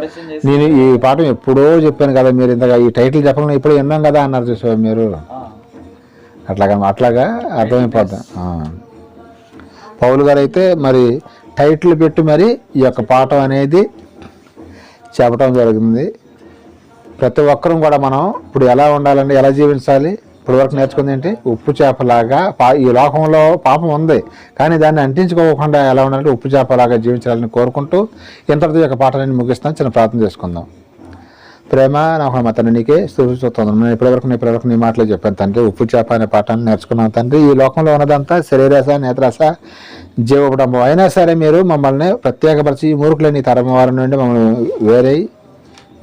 నేను ఈ పాఠం ఎప్పుడో చెప్పాను కదా, మీరు ఇంతగా ఈ టైటిల్ చెప్పకుండా ఇప్పుడు విన్నాం కదా అన్నారు చూసావా మీరు. అట్లాగా అర్థమైపోతాం. పౌలు గారు అయితే మరి టైటిల్ పెట్టి మరి ఈ యొక్క పాఠం అనేది చెప్పడం జరిగింది. ప్రతి ఒక్కరూ కూడా మనం ఇప్పుడు ఎలా ఉండాలండి, ఎలా జీవించాలి, ఇప్పుడు వరకు నేర్చుకుంది ఏంటి? ఉప్పు చేపలాగా ఈ లోకంలో పాపం ఉంది, కానీ దాన్ని అంటించుకోకుండా ఎలా ఉండాలంటే ఉప్పు చేపలాగా జీవించాలని కోరుకుంటూ ఇంతటితో యొక్క పాఠాన్ని ముగిస్తాను. చిన్న ప్రార్థన చేసుకుందాం. ప్రేమ నాకు మా తండ్రి నీకే స్తుతిస్తున్నాను. నేను ఇప్పటివరకు నీ మాటలు చెప్పాను తండ్రి. ఉప్పు చేప అనే పాఠాన్ని నేర్చుకున్నాను తండ్రి. ఈ లోకంలో ఉన్నదంతా శరీరరస, నేత్రరస, జీవపడంబం అయినా సరే మీరు మమ్మల్ని ప్రత్యేకపరిచి ఈ మూర్ఖులని తరం వారి నుండి మమ్మల్ని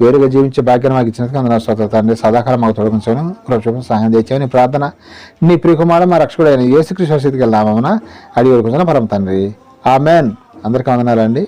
వేరుగా జీవించే భాగ్యం మాకు ఇచ్చినందుకు అందరూ స్తోత్రాలు తండ్రి. సదాకాలం మాకు తొలగించడం కృప సహాయం తెచ్చావు. నీ ప్రార్థన నీ ప్రియకుమారుడు మా రక్షకుడు అయిన యేసుక్రీస్తు స్థితికి వెళ్దామన్నా అడిగి వరకు పరం తండ్రి. ఆమేన్. అందరికీ వందనాలండి.